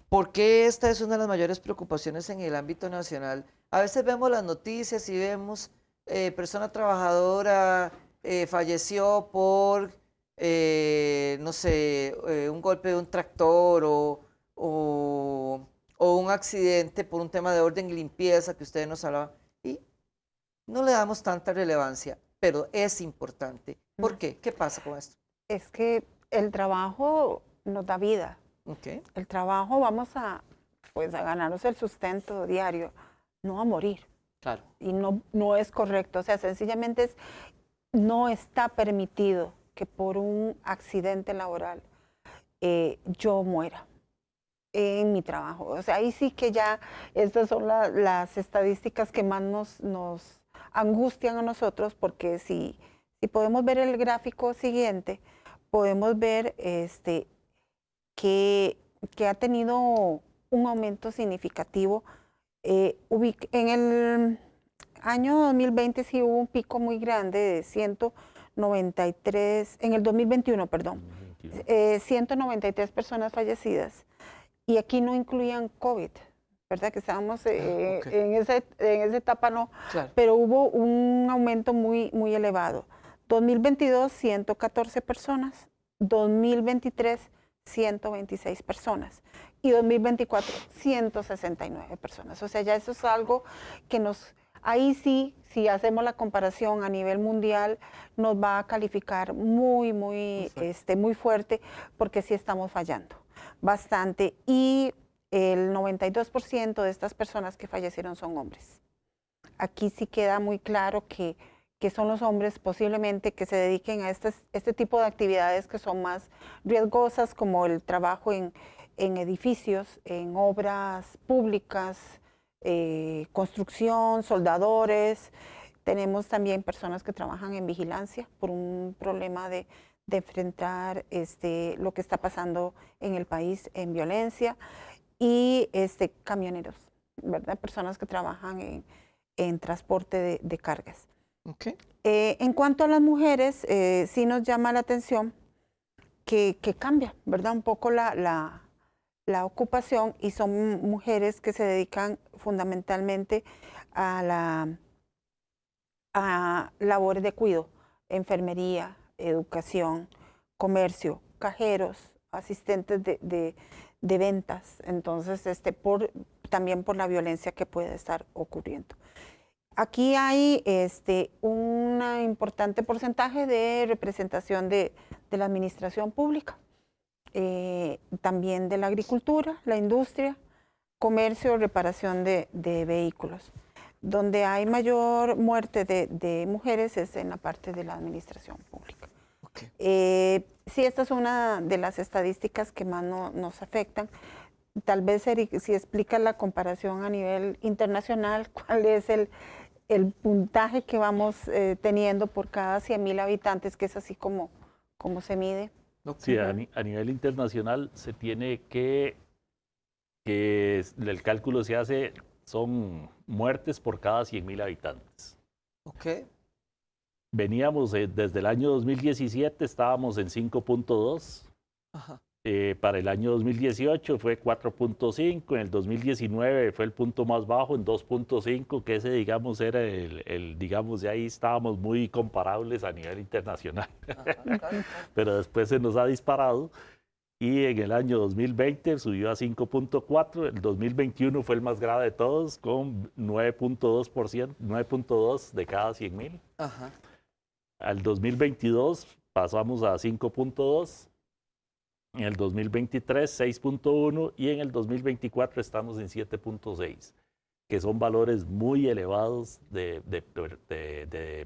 ¿Por qué esta es una de las mayores preocupaciones en el ámbito nacional? A veces vemos las noticias y vemos persona trabajadora falleció por, no sé, un golpe de un tractor o un accidente por un tema de orden y limpieza que ustedes nos hablaban. Y no le damos tanta relevancia, pero es importante. ¿Por qué? ¿Qué pasa con esto? Es que el trabajo nos da vida. Okay. El trabajo vamos a ganarnos el sustento diario, no a morir. Claro. Y no es correcto. O sea, sencillamente no está permitido que por un accidente laboral yo muera. en mi trabajo. O sea, ahí sí que ya estas son las estadísticas que más nos angustian a nosotros, porque si podemos ver el gráfico siguiente, podemos ver que ha tenido un aumento significativo. En el año 2020 sí hubo un pico muy grande de 193, en el 2021, perdón, 193 personas fallecidas, y aquí no incluían COVID, ¿verdad? Que estábamos Okay. en esa etapa, no, Claro. pero hubo un aumento muy, muy elevado. 2022, 114 personas, 2023, 126 personas, y 2024, 169 personas. O sea, ya eso es algo que ahí sí, si hacemos la comparación a nivel mundial, nos va a calificar muy, muy, muy fuerte, porque sí estamos fallando bastante. Y el 92% de estas personas que fallecieron son hombres. Aquí sí queda muy claro que son los hombres posiblemente que se dediquen a este tipo de actividades que son más riesgosas, como el trabajo en edificios, en obras públicas, construcción, soldadores. Tenemos también personas que trabajan en vigilancia por un problema de enfrentar lo que está pasando en el país en violencia, y camioneros, ¿verdad? Personas que trabajan en transporte de cargas. Okay. En cuanto a las mujeres, sí nos llama la atención que cambia, ¿verdad? Un poco la ocupación, y son mujeres que se dedican fundamentalmente a labores de cuidado, enfermería, educación, comercio, cajeros, asistentes de ventas. Entonces, también por la violencia que puede estar ocurriendo. Aquí hay un importante porcentaje de representación de la administración pública, también de la agricultura, la industria, comercio, reparación de vehículos. Donde hay mayor muerte de mujeres es en la parte de la administración pública. Okay. Sí, esta es una de las estadísticas que más nos afectan. Tal vez, Eric, si explica la comparación a nivel internacional, ¿cuál es el puntaje que vamos teniendo por cada 100,000 habitantes, que es así como se mide? Sí, a nivel internacional se tiene que el cálculo se hace, son muertes por cada 100,000 habitantes. Okay. Veníamos desde el año 2017, estábamos en 5.2. Para el año 2018 fue 4.5, en el 2019 fue el punto más bajo en 2.5, que ese, digamos, era digamos, de ahí estábamos muy comparables a nivel internacional. Claro. Pero después se nos ha disparado, y en el año 2020 subió a 5.4, el 2021 fue el más grave de todos, con 9.2%, 9.2 de cada 100,000. Al 2022 pasamos a 5.2. En el 2023, 6.1, y en el 2024 estamos en 7.6, que son valores muy elevados de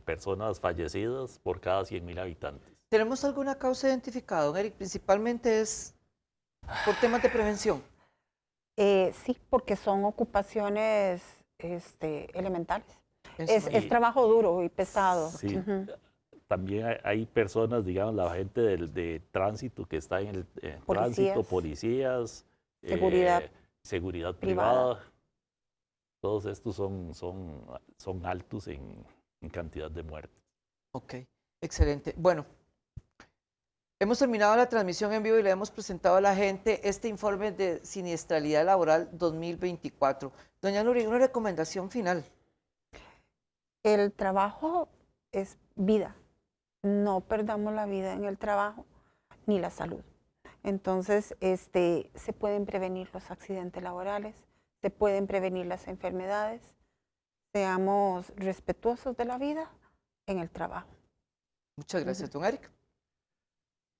personas fallecidas por cada 100,000 habitantes. ¿Tenemos alguna causa identificada, don Eric? Principalmente es por temas de prevención. Sí, porque son ocupaciones elementales. Es Y trabajo duro y pesado. sí, también hay personas, digamos, la gente de tránsito que está en el tránsito, policías, seguridad privada. Todos estos son altos en cantidad de muertes. Ok, excelente. Bueno, hemos terminado la transmisión en vivo y le hemos presentado a la gente este informe de siniestralidad laboral 2024. Doña Nuri, una recomendación final. El trabajo es vida. No perdamos la vida en el trabajo ni la salud. Entonces, se pueden prevenir los accidentes laborales, se pueden prevenir las enfermedades. Seamos respetuosos de la vida en el trabajo. Muchas gracias, don Eric.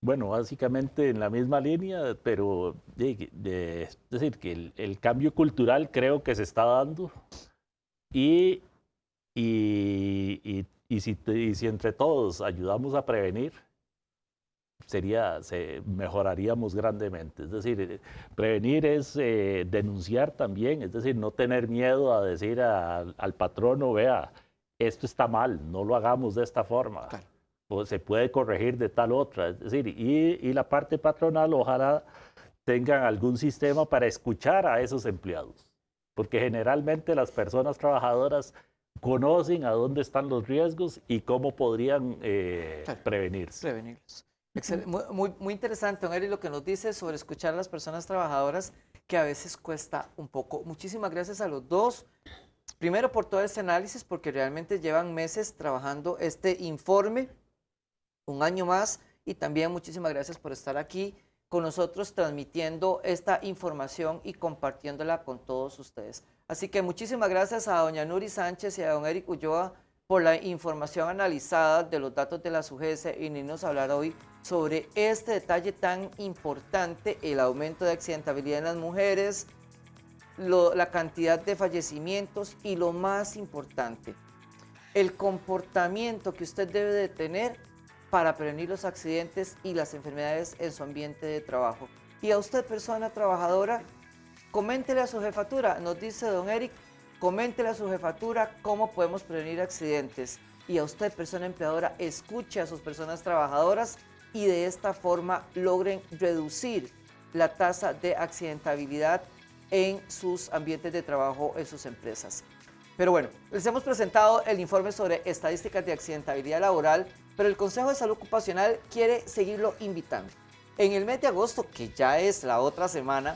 Bueno, básicamente en la misma línea, pero es decir, que el cambio cultural creo que se está dando, y si entre todos ayudamos a prevenir, mejoraríamos grandemente. Es decir, prevenir es denunciar también, es decir, no tener miedo a decir al patrono, vea, esto está mal, no lo hagamos de esta forma. Claro. O se puede corregir de tal otra. Es decir, y la parte patronal ojalá tengan algún sistema para escuchar a esos empleados. Porque generalmente las personas trabajadoras conocen a dónde están los riesgos y cómo podrían prevenirse. Prevenirlos. Muy interesante, don Eric, lo que nos dice sobre escuchar a las personas trabajadoras, que a veces cuesta un poco. Muchísimas gracias a los dos. Primero por todo este análisis, porque realmente llevan meses trabajando este informe, un año más, y también muchísimas gracias por estar aquí con nosotros transmitiendo esta información y compartiéndola con todos ustedes. Así que muchísimas gracias a doña Nuri Sánchez y a don Eric Ulloa por la información analizada de los datos de la SUGESE y venirnos a hablar hoy sobre este detalle tan importante, el aumento de accidentabilidad en las mujeres, la cantidad de fallecimientos y lo más importante, el comportamiento que usted debe de tener para prevenir los accidentes y las enfermedades en su ambiente de trabajo. Y a usted, persona trabajadora, coméntele a su jefatura, nos dice don Eric, coméntele a su jefatura cómo podemos prevenir accidentes. Y a usted, persona empleadora, escuche a sus personas trabajadoras y de esta forma logren reducir la tasa de accidentabilidad en sus ambientes de trabajo, en sus empresas. Pero bueno, les hemos presentado el informe sobre estadísticas de accidentabilidad laboral, pero el Consejo de Salud Ocupacional quiere seguirlo invitando. En el mes de agosto, que ya es la otra semana,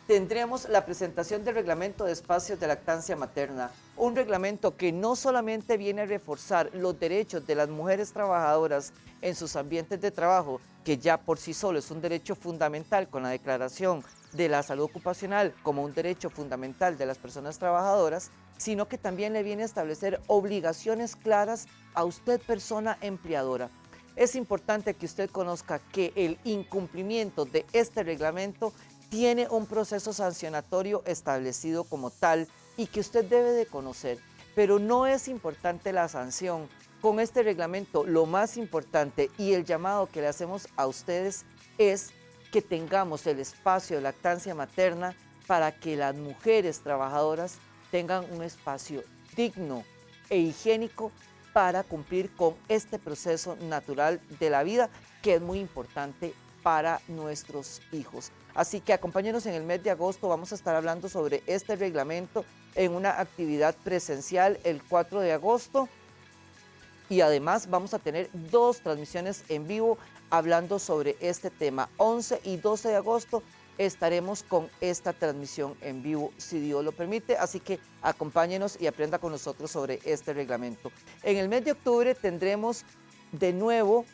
tendremos la presentación del reglamento de espacios de lactancia materna, un reglamento que no solamente viene a reforzar los derechos de las mujeres trabajadoras en sus ambientes de trabajo, que ya por sí solo es un derecho fundamental con la Declaración de la Salud Ocupacional como un derecho fundamental de las personas trabajadoras, sino que también le viene a establecer obligaciones claras a usted, persona empleadora. Es importante que usted conozca que el incumplimiento de este reglamento tiene un proceso sancionatorio establecido como tal y que usted debe de conocer, pero no es importante la sanción. Con este reglamento, lo más importante y el llamado que le hacemos a ustedes es que tengamos el espacio de lactancia materna para que las mujeres trabajadoras tengan un espacio digno e higiénico para cumplir con este proceso natural de la vida, que es muy importante para nuestros hijos. Así que acompáñenos en el mes de agosto, vamos a estar hablando sobre este reglamento en una actividad presencial el 4 de agosto y además vamos a tener 2 transmisiones en vivo hablando sobre este tema. 11 y 12 de agosto estaremos con esta transmisión en vivo, si Dios lo permite, así que acompáñenos y aprenda con nosotros sobre este reglamento. En el mes de octubre tendremos de nuevo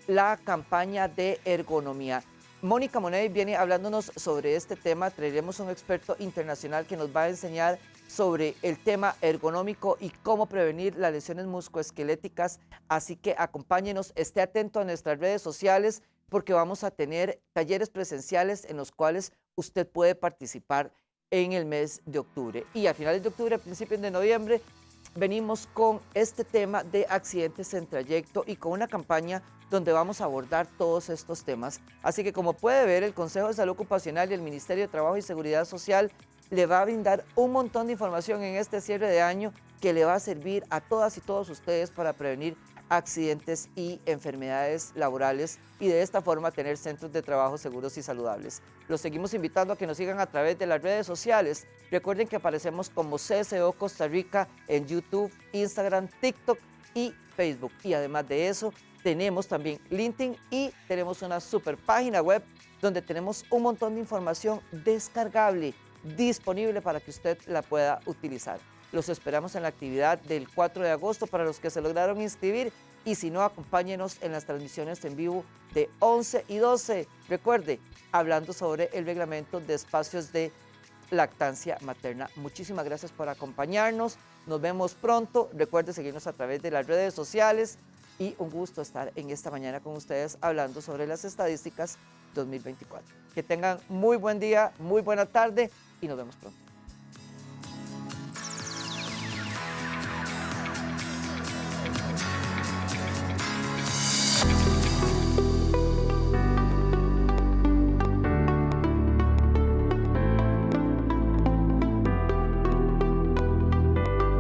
la campaña de ergonomía. Mónica Monet viene hablándonos sobre este tema, traeremos un experto internacional que nos va a enseñar sobre el tema ergonómico y cómo prevenir las lesiones musculoesqueléticas, así que acompáñenos, esté atento a nuestras redes sociales, porque vamos a tener talleres presenciales en los cuales usted puede participar en el mes de octubre. Y a finales de octubre, a principios de noviembre, venimos con este tema de accidentes en trayecto y con una campaña donde vamos a abordar todos estos temas. Así que como puede ver, el Consejo de Salud Ocupacional y el Ministerio de Trabajo y Seguridad Social le va a brindar un montón de información en este cierre de año que le va a servir a todas y todos ustedes para prevenir accidentes y enfermedades laborales y de esta forma tener centros de trabajo seguros y saludables. Los seguimos invitando a que nos sigan a través de las redes sociales. Recuerden que aparecemos como CSO Costa Rica en YouTube, Instagram, TikTok y Facebook. Y además de eso, tenemos también LinkedIn y tenemos una super página web donde tenemos un montón de información descargable, disponible para que usted la pueda utilizar. Los esperamos en la actividad del 4 de agosto para los que se lograron inscribir y si no, acompáñenos en las transmisiones en vivo de 11 y 12. Recuerde, hablando sobre el reglamento de espacios de lactancia materna. Muchísimas gracias por acompañarnos. Nos vemos pronto. Recuerde seguirnos a través de las redes sociales y un gusto estar en esta mañana con ustedes hablando sobre las estadísticas 2024. Que tengan muy buen día, muy buena tarde y nos vemos pronto.